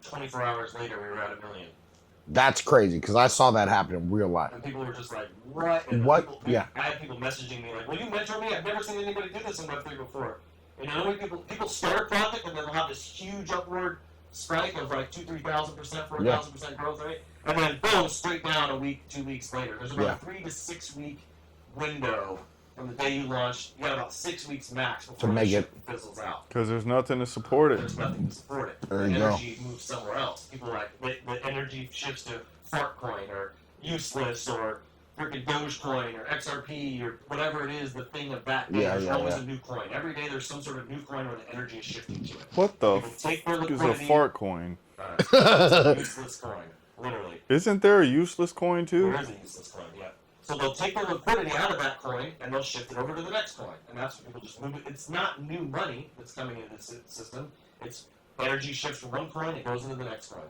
24 hours later, we were at 1 million. That's crazy because I saw that happen in real life. And people were just like, what? And What? People, Yeah. I had people messaging me like, will you mentor me? I've never seen anybody do this in Web3 before. And you know when people start a project and then they'll have this huge upward spike of like 2,000, 3,000%, 4,000% growth rate. And then boom, straight down a week, 2 weeks later. There's about a 3 to 6 week window from the day you launch, you got about 6 weeks max before To make the it. ship fizzles out. Because there's nothing to support it. There's nothing to support it. There The you go. energy moves somewhere else. People are like, the energy shifts to Fartcoin or useless or freaking Dogecoin or XRP or whatever it is, the thing of that day. There's always a new coin. Every day there's some sort of new coin where the energy is shifting to it. What the People take their is a liquidity. fart coin? It's a useless coin, literally. Isn't there a useless coin too? There is a useless coin, yeah. So they'll take their liquidity out of that coin and they'll shift it over to the next coin. And that's what people just move it. It's not new money that's coming into the system. It's energy shifts from one coin, it goes into the next coin.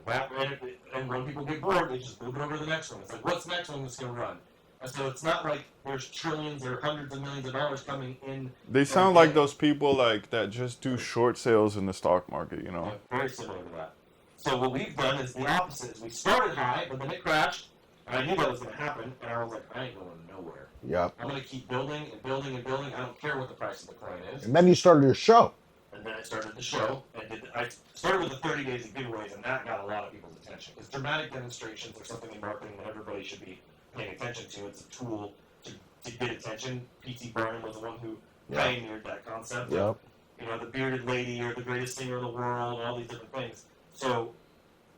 And when people get bored, they just move it over to the next one. It's like, what's the next one that's going to run? And so it's not like there's trillions or hundreds of millions of dollars coming in. They sound like those people like that just do short sales in the stock market, you know? Yeah, very similar to that. So what we've done is the opposite. Is we started high, but then it crashed. And I knew that was going to happen, and I was like, I ain't going nowhere. Yep. I'm going to keep building and building and building. I don't care what the price of the coin is. And then you started your show. And then I started the show. I started with the 30 days of giveaways, and that got a lot of people's attention. Because dramatic demonstrations are something in marketing that everybody should be paying attention to. It's a tool to get attention. P.T. Barnum was the one who pioneered that concept. Yep. You know, the bearded lady or the greatest singer in the world, and all these different things. So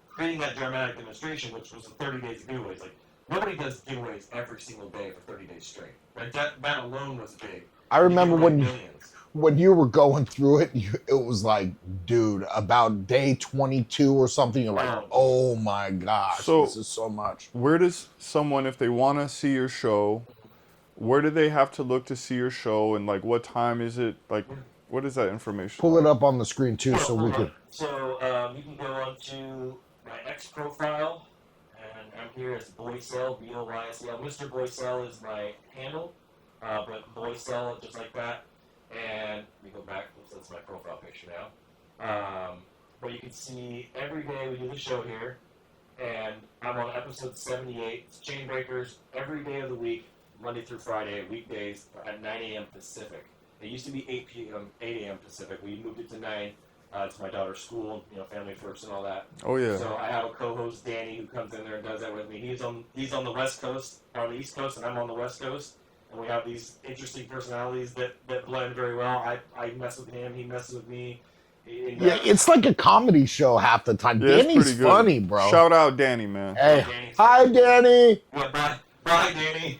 creating that dramatic demonstration, which was the 30 days of giveaways, like nobody does giveaways every single day for 30 days straight. Right? That alone was big. I remember when millions. when you were going through it, it was like, dude, about day 22 or something, you're like, oh my gosh, So- this is so much. Where does someone, if they want to see your show, where do they have to look to see your show, and like what time is it? Like, what is that information? Pull it up on the screen too, so we can. So you can go on to my X profile, and I'm here as Boysel, B-O-Y-S-E-L. Mr. Boysel is my handle, but Boysel, just like that. And let me go back, that's my profile picture now. But you can see every day we do the show here, and I'm on episode 78. It's Chain Breakers every day of the week, Monday through Friday, weekdays at 9 a.m. Pacific. It used to be 8 a.m. Pacific. We moved it to 9. It's my daughter's school, you know, family first and all that. Oh yeah. So I have a co-host, Danny, who comes in there and does that with me. He's on the West Coast, on the East Coast, and I'm on the West Coast. And we have these interesting personalities that blend very well. I mess with him, he messes with me. Yeah, it's like a comedy show half the time. Yeah, it's Danny's pretty good. funny, bro. Shout out Danny, man. Hey, Danny's- hi, Danny. Yeah, bye, Danny.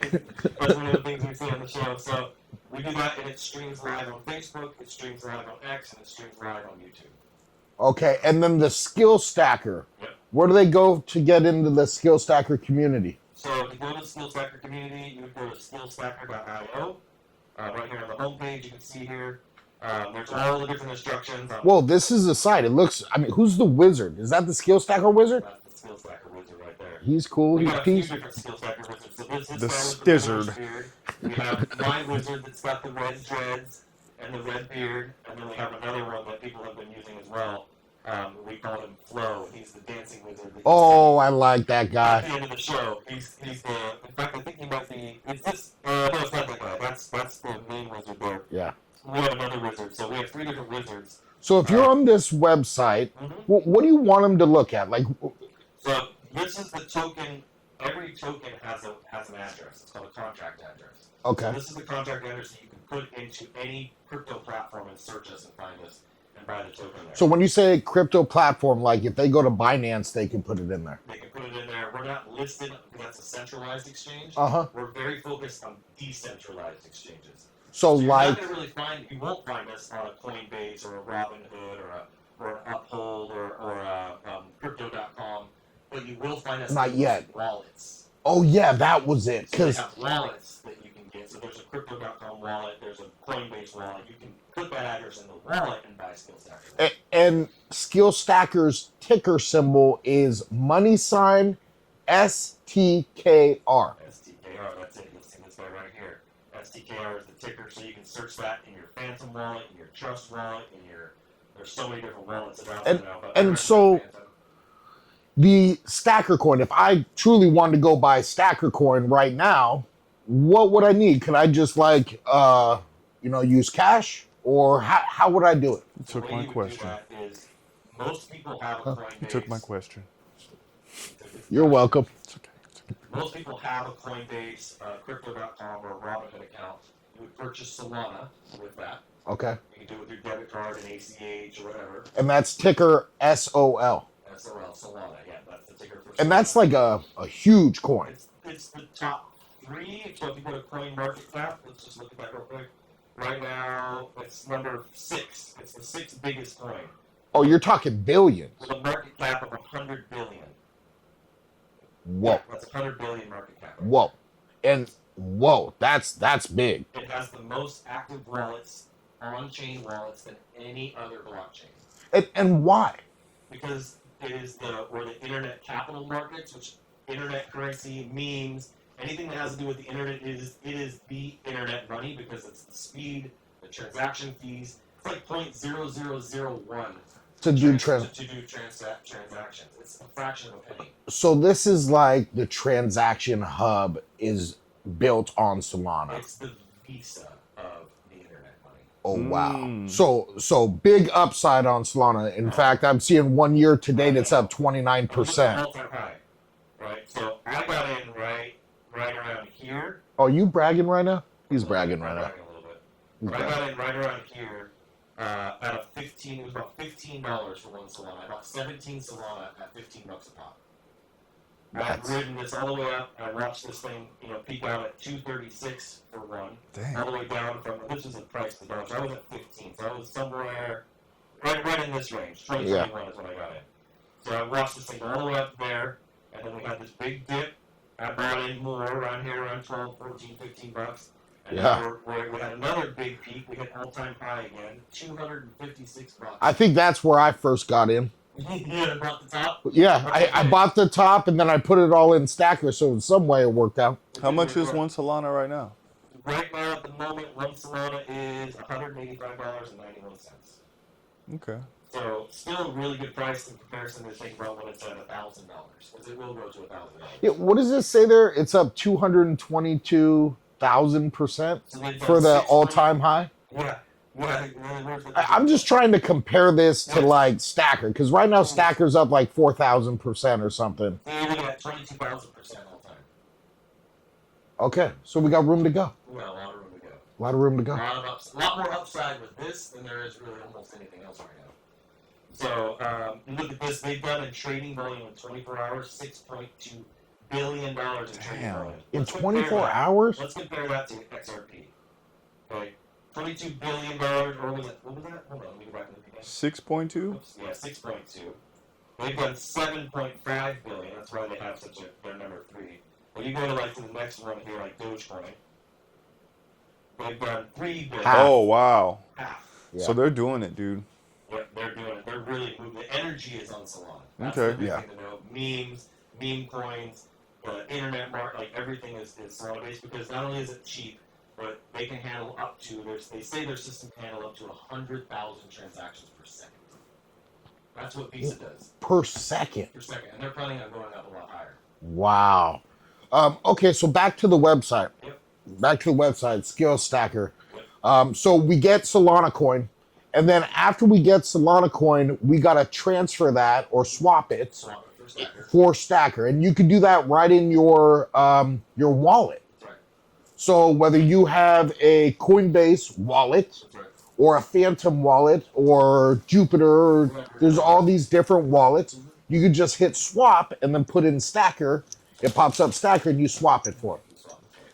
That's one of the things we see on the show. So we do that, and it streams live on Facebook, it streams live on X, and it streams live on YouTube. Okay, and then the Skillstacker. Yep. Where do they go to get into the Skillstacker community? So to go to the Skillstacker community, you would go to skillstacker.io. Right here on the homepage, you can see here. There's all the different instructions. Whoa, this is the site. It looks. I mean, who's the wizard? Is that the Skillstacker wizard? That's the Skillstacker wizard right there. He's cool. We He's got a few peace. different Skillstacker wizards. So this The guy with the Stizzard. orange beard. We have my wizard that's got the red dreads and the red beard, and then we have another one that people have been using as well. We call him Flo. He's the dancing wizard. that you Oh, I like that see guy. at the end of the show. He's the. In fact, I think he might be. Is this? No, it's not that guy. That's the main wizard there. Yeah. We have another wizard, so we have 3 different wizards. So if you're on this website, what do you want them to look at? Like, So this is the token. Every token has an address. It's called a contract address. okay. So this is the contract address that you can put into any crypto platform and search us and find us and buy the token there. So when you say crypto platform, like if they go to Binance, they can put it in there. They can put it in there. We're not listed because that's a centralized exchange. Uh-huh. We're very focused on decentralized exchanges. So you're like, not gonna really you won't find us on a Coinbase or a Robinhood or an Uphold or a Crypto.com, but you will find us Not in yet. wallets. oh yeah, that was it. So they Because have wallets that you can get. So there's a Crypto.com wallet, there's a Coinbase wallet. You can put that address in the wallet and buy Skillstacker. and Skillstacker's ticker symbol is money sign STKR. STKR, that's it. You'll see this guy right here. STKR is the ticker, so you can search that in your Phantom wallet, in your Trust wallet, there's so many different wallets that are out there now. But and so- Phantom. The Stacker coin, if I truly wanted to go buy Stacker coin right now, what would I need? Could I just like, use cash? Or how would I do it? You The took way my you would question. do that is most people have a Coinbase. You took my question. You're welcome. It's okay. It's okay. Most people have a Coinbase, Crypto.com, or a Robinhood account. would purchase Solana with that. Okay. You can do it with your debit card and ACH or whatever. And that's ticker SOL. SOL, Solana, yeah, that's the ticker for Solana. And that's like a huge coin. It's the top 3. So if you go to coin market cap, let's just look at that real quick. Right now, it's number 6. It's the 6th biggest coin. Oh, you're talking billions. With a market cap of 100 billion. Whoa. Yeah, that's 100 billion market cap. Whoa. And whoa, that's big. It has the most active wallets, on-chain wallets, than any other blockchain. And why? Because it is the internet capital markets, which internet currency, memes, anything that has to do with the internet, it is the internet money because it's the speed, the transaction fees. It's like 0.0001 To do transactions. It's a fraction of a penny. So this is like the transaction hub is built on Solana. It's the Visa of the internet money. Oh wow. So big upside on Solana. In fact, I'm seeing 1 year to date it's up 29%. All-time high, right? So I got in right around here. Oh, you bragging right now? He's bragging right now. A little bit. I got in right around here at a 15. It was about $15 for one Solana. I bought 17 Solana at $15 a pop. I've ridden this all the way up. I watched this thing, peak out at 236 for one. Damn. All the way down from this is the price to dollars. I was at 15, so I was somewhere right in this range. 2021 is when I got in. So I watched this thing all the way up there, and then we had this big dip. I bought in more around here, around 12, 14, 15 bucks. And then we had another big peak. We hit all-time high again, 256 bucks. I think that's where I first got in. Yeah, bought the top? Yeah, I bought the top and then I put it all in Stacker, so in some way it worked out. How much is one Solana right now? Right now, at the moment, one Solana is $185.91. Okay. So still a really good price in comparison to think about when it's at $1,000, because it will go to $1,000. Yeah, what does this say there? It's up 222,000% for the all-time high? Yeah. I'm just trying to compare this to like Stacker, because right now Stacker's up like 4,000% or something. You're looking at 22,000% all time. Okay, so we got room to go. Well, a lot of room to go. A lot of room to go. A lot more upside with this than there is really almost anything else right now. So look at this. They've done in trading volume in 24 hours, $6.2 billion in trading volume. In 24 hours? Let's compare that to XRP. Okay. $22 billion, or was it, what was that? Hold on, let me go back and look again. 6.2? Yeah, 6.2. They've done 7.5 billion. That's why they have their number 3. When you go to the next one here, like Dogecoin, they've done 3 billion. Oh, wow. Half. Yeah. So they're doing it, dude. Yep, they're doing it. They're really moving. The energy is on Solana. That's Okay. the big thing to know. Memes, meme coins, the internet market, everything is Solana based because not only is it cheap, but they can handle up to, they say their system can handle up to 100,000 transactions per second. That's what Visa does. Per second. Per second. And they're planning on going up a lot higher. Wow. Okay, so back to the website. Yep. Back to the website, Skillstacker. So we get Solana coin, and then after we get Solana coin, we got to transfer that or swap it for Stacker. And you can do that right in your wallet. So whether you have a Coinbase wallet or a Phantom wallet or Jupiter, there's all these different wallets. You could just hit swap and then put in Stacker. It pops up Stacker and you swap it for it.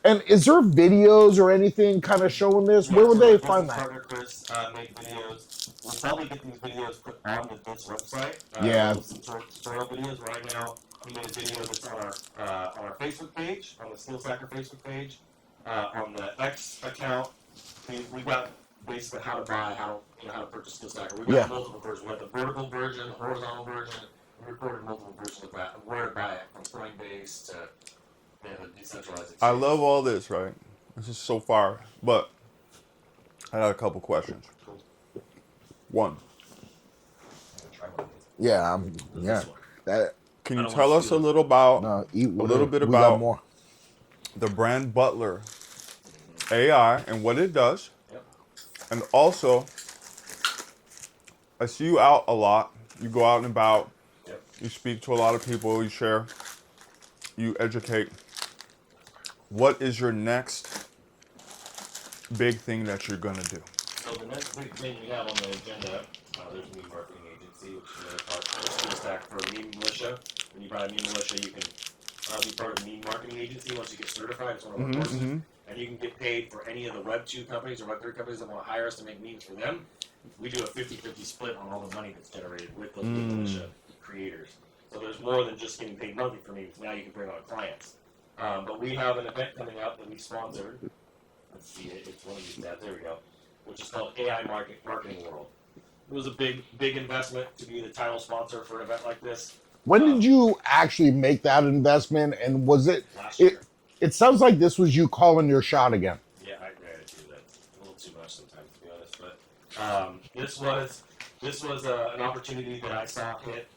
And is there videos or anything kind of showing this? Where would they find that? Chris make videos. We'll probably get these videos put on this website. Yeah. Some tutorial videos. Right now, we made a video that's on our Facebook page, on the Skillstacker Facebook page. On the X account, we got basically how to buy, how to purchase Skillstacker. We got multiple versions. We have the vertical version, the horizontal version. We recorded multiple versions of that. And where to buy it, from Coinbase to the decentralized exchange. I love all this, right? This is so far. But I got a couple questions. One. Yeah, That, Can you tell us a little about more. the Brand Butler AI and what it does? Yep. And also, I see you out a lot. You go out and about. Yep. You speak to a lot of people. You share. You educate. What is your next big thing that you're gonna do? So the next big thing we have on the agenda, there's MemeMarketing.agency, which is another part of Skillstacker for Meme Militia. When you buy a Meme Militia, you can be part of the MemeMarketing.agency once you get certified. It's one of our courses. And you can get paid for any of the Web 2 companies or Web 3 companies that want to hire us to make memes for them. We do a 50-50 split on all the money that's generated with those Meme Militia creators. So there's more than just getting paid monthly for memes. Now you can bring on clients. But we have an event coming up that we sponsored. Let's see, it's one of these tabs. There we go. Which is called AI Marketing World. It was a big investment to be the title sponsor for an event like this. When did you actually make that investment, and was it? Last year. It sounds like this was you calling your shot again. Yeah, I ran into that a little too much sometimes, to be honest. But this was an opportunity that I saw hit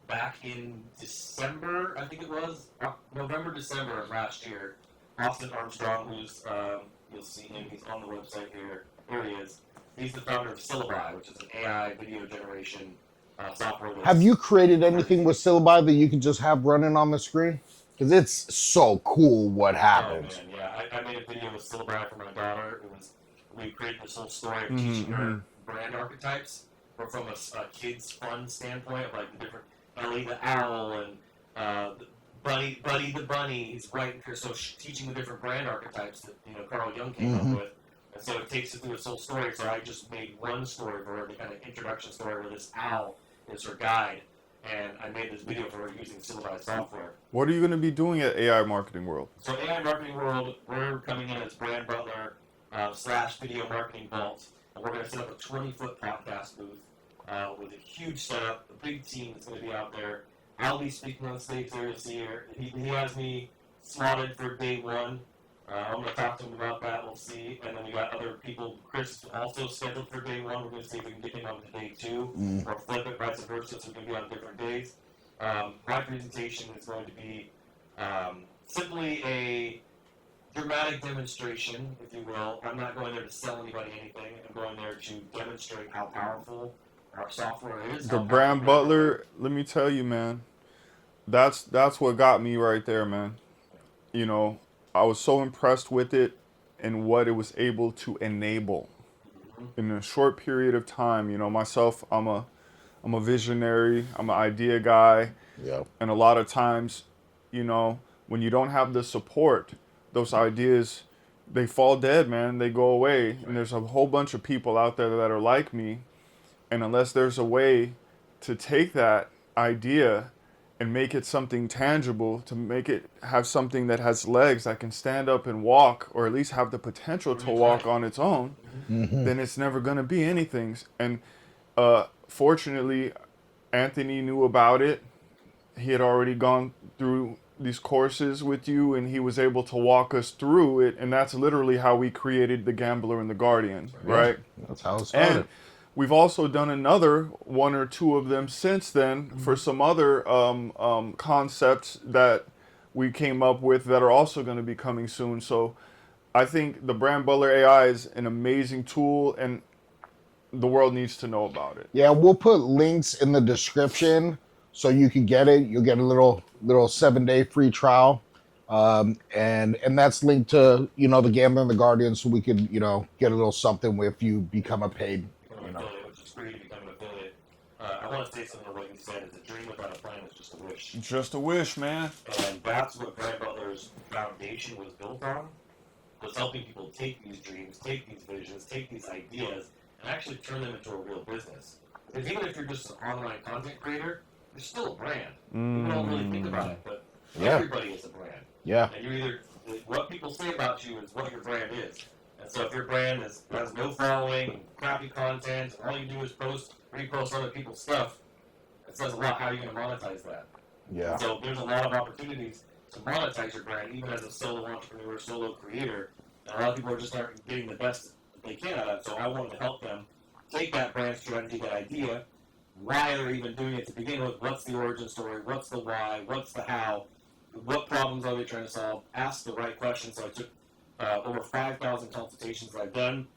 back in December, I think it was November, December of last year. Austin Armstrong, who's you'll see him. He's on the website here. Here he is. He's the founder of Syllabi, which is an AI video generation software. Have you created anything with Syllabi that you can just have running on the screen? Because it's so cool what happens. Oh, man, yeah. I made a video with Syllabi for my daughter. We created this whole story of teaching her brand archetypes, but from a kid's fun standpoint of like the different Ellie the owl and Buddy the bunny. He's right here, so teaching the different brand archetypes that Carl Jung came up with. And so it takes it through its whole story. So I just made one story for her, the kind of introduction story where this owl is her guide. And I made this video for her using Syllabi software. What are you going to be doing at AI Marketing World? So AI Marketing World, we're coming in as Brand Butler / Video Marketing Vault. And we're going to set up a 20-foot podcast booth with a huge setup, a big team that's going to be out there. I'll be speaking on stage there this year. He has me slotted for day one. I'm going to talk to him about that. We'll see. And then we got other people. Chris also scheduled for day one. We're going to see if we can get him on to day two or flip it vice versa so we can be on different days. My presentation is going to be simply a dramatic demonstration, if you will. I'm not going there to sell anybody anything. I'm going there to demonstrate how powerful our software is. The Brand Butler, let me tell you, man, that's what got me right there, man. I was so impressed with it and what it was able to enable in a short period of time. Myself, I'm a visionary, I'm an idea guy. Yeah. And a lot of times, when you don't have the support, those ideas, they fall dead, man. They go away. And there's a whole bunch of people out there that are like me. And unless there's a way to take that idea and make it something tangible, to make it have something that has legs that can stand up and walk, or at least have the potential to walk on its own, then it's never going to be anything. And fortunately, Anthony knew about it. He had already gone through these courses with you, and he was able to walk us through it. And that's literally how we created The Gambler and the Guardian, right? That's how it started. And we've also done another one or two of them since then for some other concepts that we came up with that are also going to be coming soon. So I think the Brand Butler AI is an amazing tool, and the world needs to know about it. Yeah, we'll put links in the description so you can get it. You'll get a little 7-day free trial. And that's linked to, the Gambler and the Guardian, so we could, get a little something if you become a paid. Affiliate, which is free to become an affiliate. I want to say something to what you said. It's a dream without a plan is just a wish. Just a wish, man. And that's what Brand Butler's foundation was built on, was helping people take these dreams, take these visions, take these ideas, and actually turn them into a real business. Because even if you're just an online content creator, you're still a brand. People don't really think about it, but everybody is a brand. Yeah. And you're either, what people say about you is what your brand is. And so if your brand has no following, crappy content, and all you do is repost other people's stuff, it says a lot. How are you going to monetize that? Yeah. So there's a lot of opportunities to monetize your brand, even as a solo entrepreneur, solo creator. And a lot of people are just aren't getting the best that they can out of it. So I wanted to help them take that brand strategy, that idea, why they're even doing it to begin with. What's the origin story? What's the why? What's the how? What problems are they trying to solve? Ask the right questions. So I took over 5,000 consultations that I've done,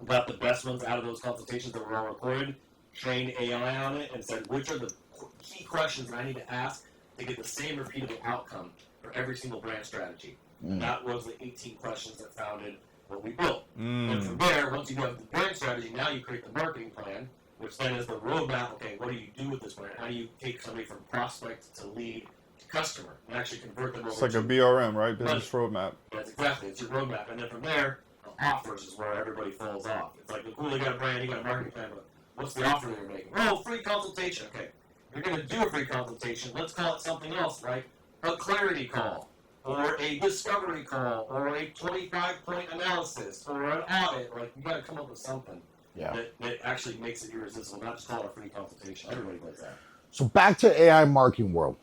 got the best ones out of those consultations that were all recorded, trained AI on it, and said which are the key questions that I need to ask to get the same repeatable outcome for every single brand strategy. And that was the 18 questions that founded what we built. And from there, once you have the brand strategy, now you create the marketing plan, which then is the roadmap. Okay, what do you do with this brand? How do you take somebody from prospect to lead to customer and actually convert them over? It's like a BRM, right? Business roadmap. That's exactly. It's your roadmap. And then from there, the offers is where everybody falls off. It's like, cool, you got a brand, you got a marketing plan, but what's the offer that you're making? Oh, free consultation. Okay, if you're going to do a free consultation, let's call it something else, like a clarity call, or a discovery call, or a 25-point analysis, or an audit. Like, you got to come up with something that actually makes it irresistible, not just call it a free consultation. Everybody does that. So back to AI marketing world.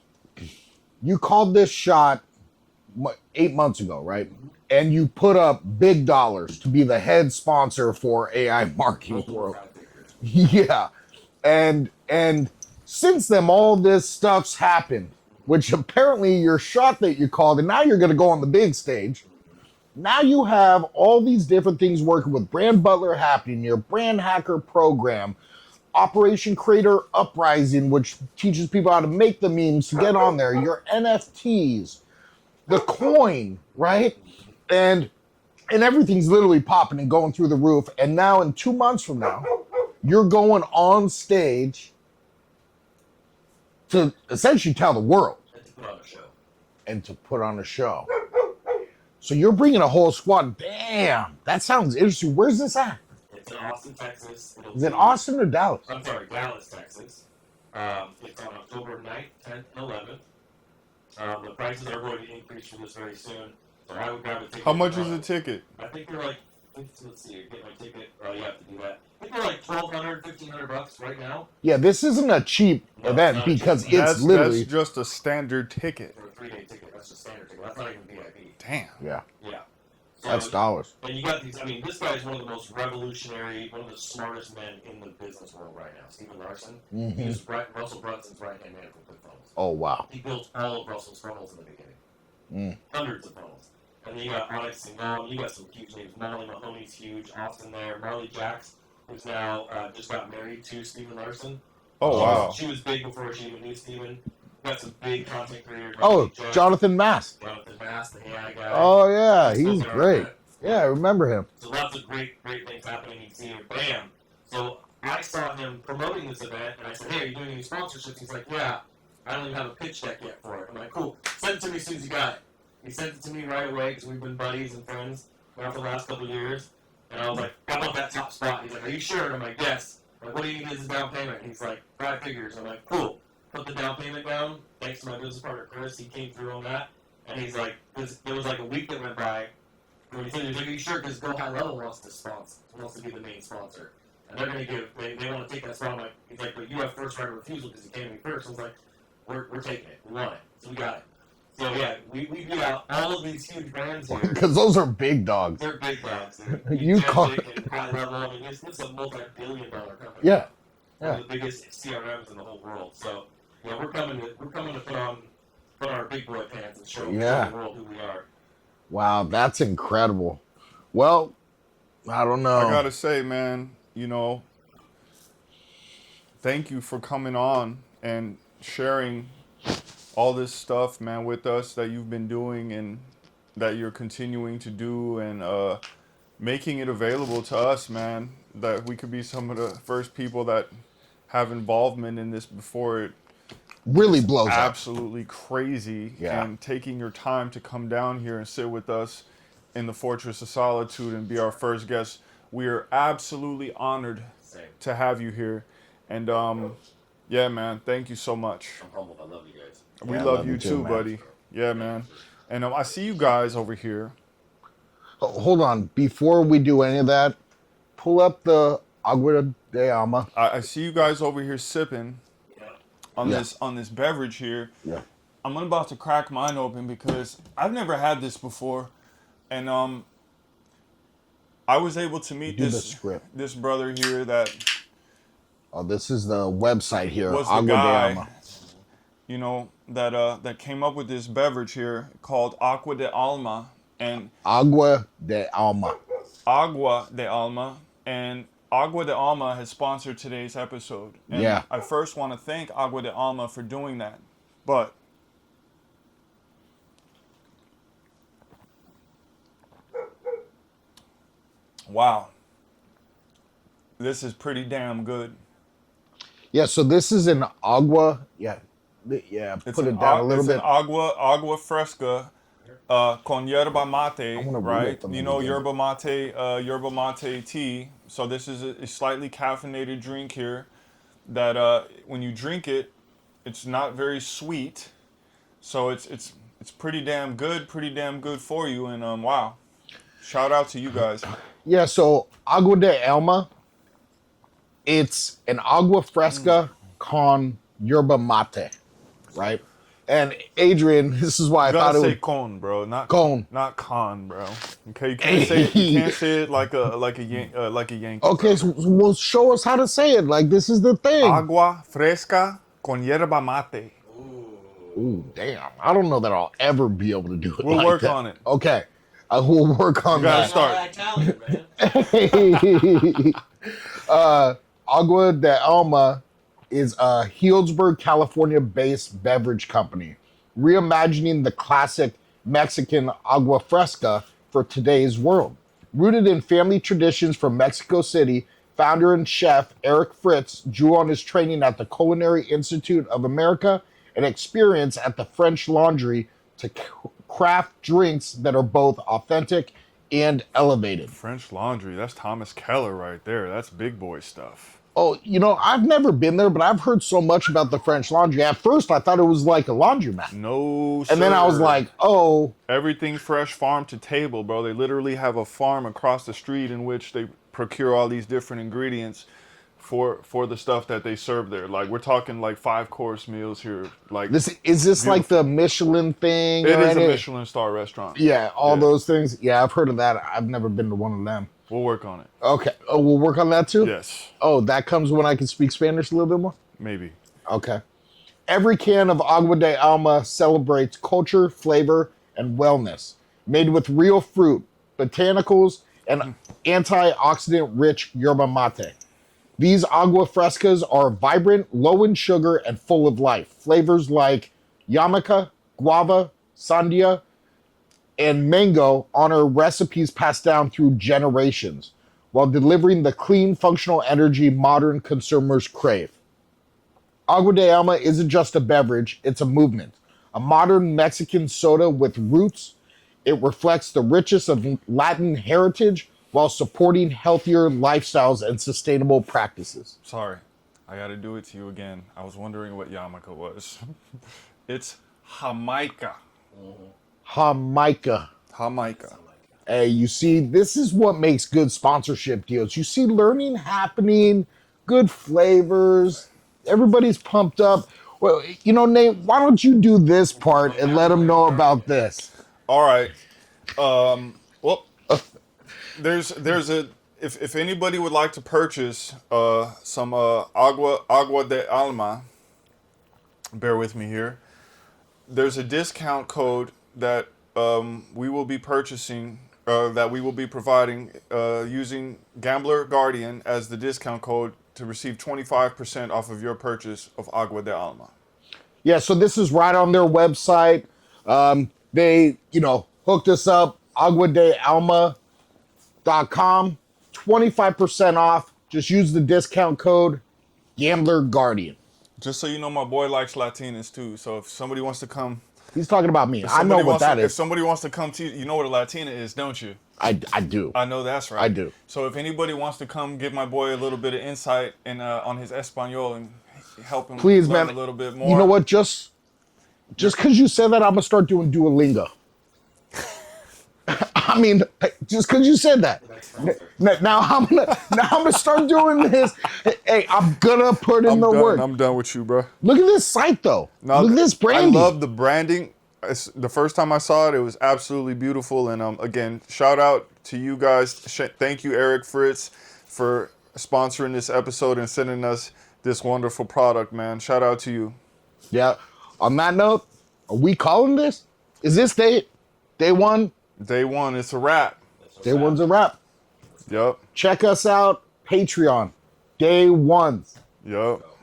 You called this shot 8 months ago, right? And you put up big dollars to be the head sponsor for AI marketing world. Yeah. And since then, all this stuff's happened, which apparently your shot that you called, and now you're going to go on the big stage. Now you have all these different things working with Brand Butler happening, your brand hacker program, Operation Creator Uprising, which teaches people how to make the memes to get on there, your NFTs, the coin, right? And everything's literally popping and going through the roof. And now in 2 months from now, you're going on stage to essentially tell the world. And to put on a show. So you're bringing a whole squad. Damn, that sounds interesting. Where's this at? It's in Austin, Texas. Is it Austin or Dallas? I'm sorry, Dallas, Texas. It's on October 9th, 10th, and 11th. The prices are going to increase for this very soon. So I would grab a ticket. How much is a ticket? I think they're like, let's see, get my ticket. Oh, you have to do that. I think they're like $1,200, $1,500 right now. Yeah, this isn't a cheap event because it's literally... That's just a standard ticket. For a 3-day ticket, that's just standard ticket. That's not even VIP. Damn. Yeah. Yeah. So, That's dollars. And you got these, I mean, this guy is one of the most revolutionary, one of the smartest men in the business world right now, Stephen Larson. Mm-hmm. He's Russell Brunson's right-hand man for ClickFunnels. Oh, wow. He built all of Russell's funnels in the beginning. Hundreds of funnels. And then you got Onyx Simone, you got some huge names. Molly Mahoney's huge, Austin there. Marley Jacks, who's now just got married to Stephen Larson. Oh, wow. She was big before she even knew Stephen. Got some big content creators. Oh, Jonathan Mast. Jonathan Mast, the AI guy. Oh, yeah, he's great. Yeah, I remember him. So lots of great things happening. You see him, bam. So I saw him promoting this event, and I said, hey, are you doing any sponsorships? He's like, yeah. I don't even have a pitch deck yet for it. I'm like, cool. Send it to me as soon as you got it. He sent it to me right away because we've been buddies and friends now for the last couple of years. And I was like, I want that top spot. He's like, are you sure? And I'm like, yes. I'm like, what do you need as a down payment? He's like, 5 figures. I'm like, cool. Put the down payment down. Thanks to my business partner, Chris. He came through on that. And he's like, there was like a week that went by. And he said, he's like, are you sure? Because Go High Level wants to sponsor, wants to be the main sponsor. And they're going to give, they want to take that spot. I'm like, he's like, but you have first right of refusal because he came to me first. I was like, we're taking it. We want it. So we got it. So yeah, we beat out all of these huge brands here. Because those are big dogs. They're big dogs. You call it High Level. I mean, this is a multi-billion-dollar company. Yeah. One of the biggest CRMs in the whole world. So yeah, we're coming to put our big boy pants and show the world who we are. Wow, that's incredible. Well, I don't know. I gotta say, man, thank you for coming on and sharing all this stuff, man, with us that you've been doing and that you're continuing to do, and making it available to us, man, that we could be some of the first people that have involvement in this before it really blows up. Absolutely crazy. Yeah. And taking your time to come down here and sit with us in the Fortress of Solitude and be our first guest. We are absolutely honored to have you here. And yeah, man, thank you so much. I'm humbled. I love you guys. We love you too, buddy. Yeah, man. And I see you guys over here. Oh, hold on. Before we do any of that, pull up the Agua de Alma. I see you guys over here sipping on this beverage here. Yeah. I'm about to crack mine open because I've never had this before. And I was able to meet this brother here that this is the website here, was Agua the guy, de Alma. that came up with this beverage here called Agua de Alma. And Agua de Alma. Agua de Alma. And Agua de Alma has sponsored today's episode. And I first want to thank Agua de Alma for doing that. But Wow. This is pretty damn good. Yeah, so this is an agua. Yeah, put it down a little bit. It's an agua fresca con yerba mate, wanna read it right? from You the know beginning. yerba mate tea. So this is a slightly caffeinated drink here that when you drink it, it's not very sweet. So it's pretty damn good for you. And wow, shout out to you guys. Yeah, so agua de alma. It's an agua fresca con yerba mate, right? And Adrian, this is why I You gotta thought it say was con, bro, con. not con, bro. Okay, you can't say it. You can't say it like a Yankee. Okay, so well, show us how to say it. Like this is the thing. Agua fresca con yerba mate. Ooh, damn! I don't know that I'll ever be able to do it. We'll like work that. on it. Okay, I will work on You gotta that. start. Italian, man. Agua de Alma is a Healdsburg, California-based beverage company, reimagining the classic Mexican agua fresca for today's world. Rooted in family traditions from Mexico City, founder and chef Eric Fritz drew on his training at the Culinary Institute of America and experience at the French Laundry to craft drinks that are both authentic and elevated. French Laundry. That's Thomas Keller right there. That's big boy stuff. Oh, I've never been there, but I've heard so much about the French Laundry. At first, I thought it was like a laundromat. No, And then I was sir. like, oh, Everything fresh, farm to table, bro. They literally have a farm across the street in which they procure all these different ingredients for the stuff that they serve there. Like we're talking like 5-course meals here. Like is this like the Michelin thing? it or is a any- Michelin star restaurant. Yeah, all Yeah. those things. Yeah, I've heard of that. I've never been to one of them. We'll work on it. Okay. Oh, we'll work on that too? Yes, Oh, that comes when I can speak Spanish a little bit more? maybe. Okay. Every can of Agua de Alma celebrates culture, flavor, and wellness. Made with real fruit, botanicals, and antioxidant-rich yerba mate. These agua frescas are vibrant, low in sugar, and full of life. Flavors like yamaca, guava, sandia, and mango honor recipes passed down through generations, while delivering the clean, functional energy modern consumers crave. Agua de Alma isn't just a beverage, it's a movement. A modern Mexican soda with roots. It reflects the richness of Latin heritage while supporting healthier lifestyles and sustainable practices. Sorry, I got to do it to you again. I was wondering what yarmulke was. It's Jamaica. Jamaica. Jamaica. Hey, you see, this is what makes good sponsorship deals. You see learning happening, good flavors, everybody's pumped up. Well, Nate, why don't you do this part and let them know about this? All right. Well, there's a if anybody would like to purchase some agua de alma, bear with me here. There's a discount code that we will be purchasing, that we will be providing using Gambler Guardian as the discount code to receive 25% off of your purchase of agua de alma. Yeah, so this is right on their website. They, hooked us up, aguadealma.com, 25% off. Just use the discount code Gambler Guardian. Just so you know, my boy likes Latinas too. So if somebody wants to come, He's talking about me. if I know somebody what wants that to, if is. somebody wants to come to you, you know what a Latina is, don't you? I do. I know that's right. I do. So if anybody wants to come give my boy a little bit of insight and on his Espanol and help him Please, learn man. a little bit more. You know what? Just because you said that, I'm going to start doing Duolingo. I mean, just because you said that. Now I'm gonna start doing this. Hey, I'm gonna put in the work. I'm done with you, bro. Look at this site, though. No, Look at this branding. I love the branding. The first time I saw it, it was absolutely beautiful. And again, shout out to you guys. Thank you, Eric Fritz, for sponsoring this episode and sending us this wonderful product, man. Shout out to you. Yeah. On that note, are we calling this? Is this day one? Day one, it's a wrap. Day one's a wrap. Yup. Check us out. Patreon. Day ones. Yup.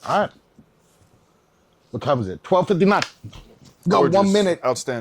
All right. What time is it? 12:59. Got Gorgeous. 1 minute. Outstanding.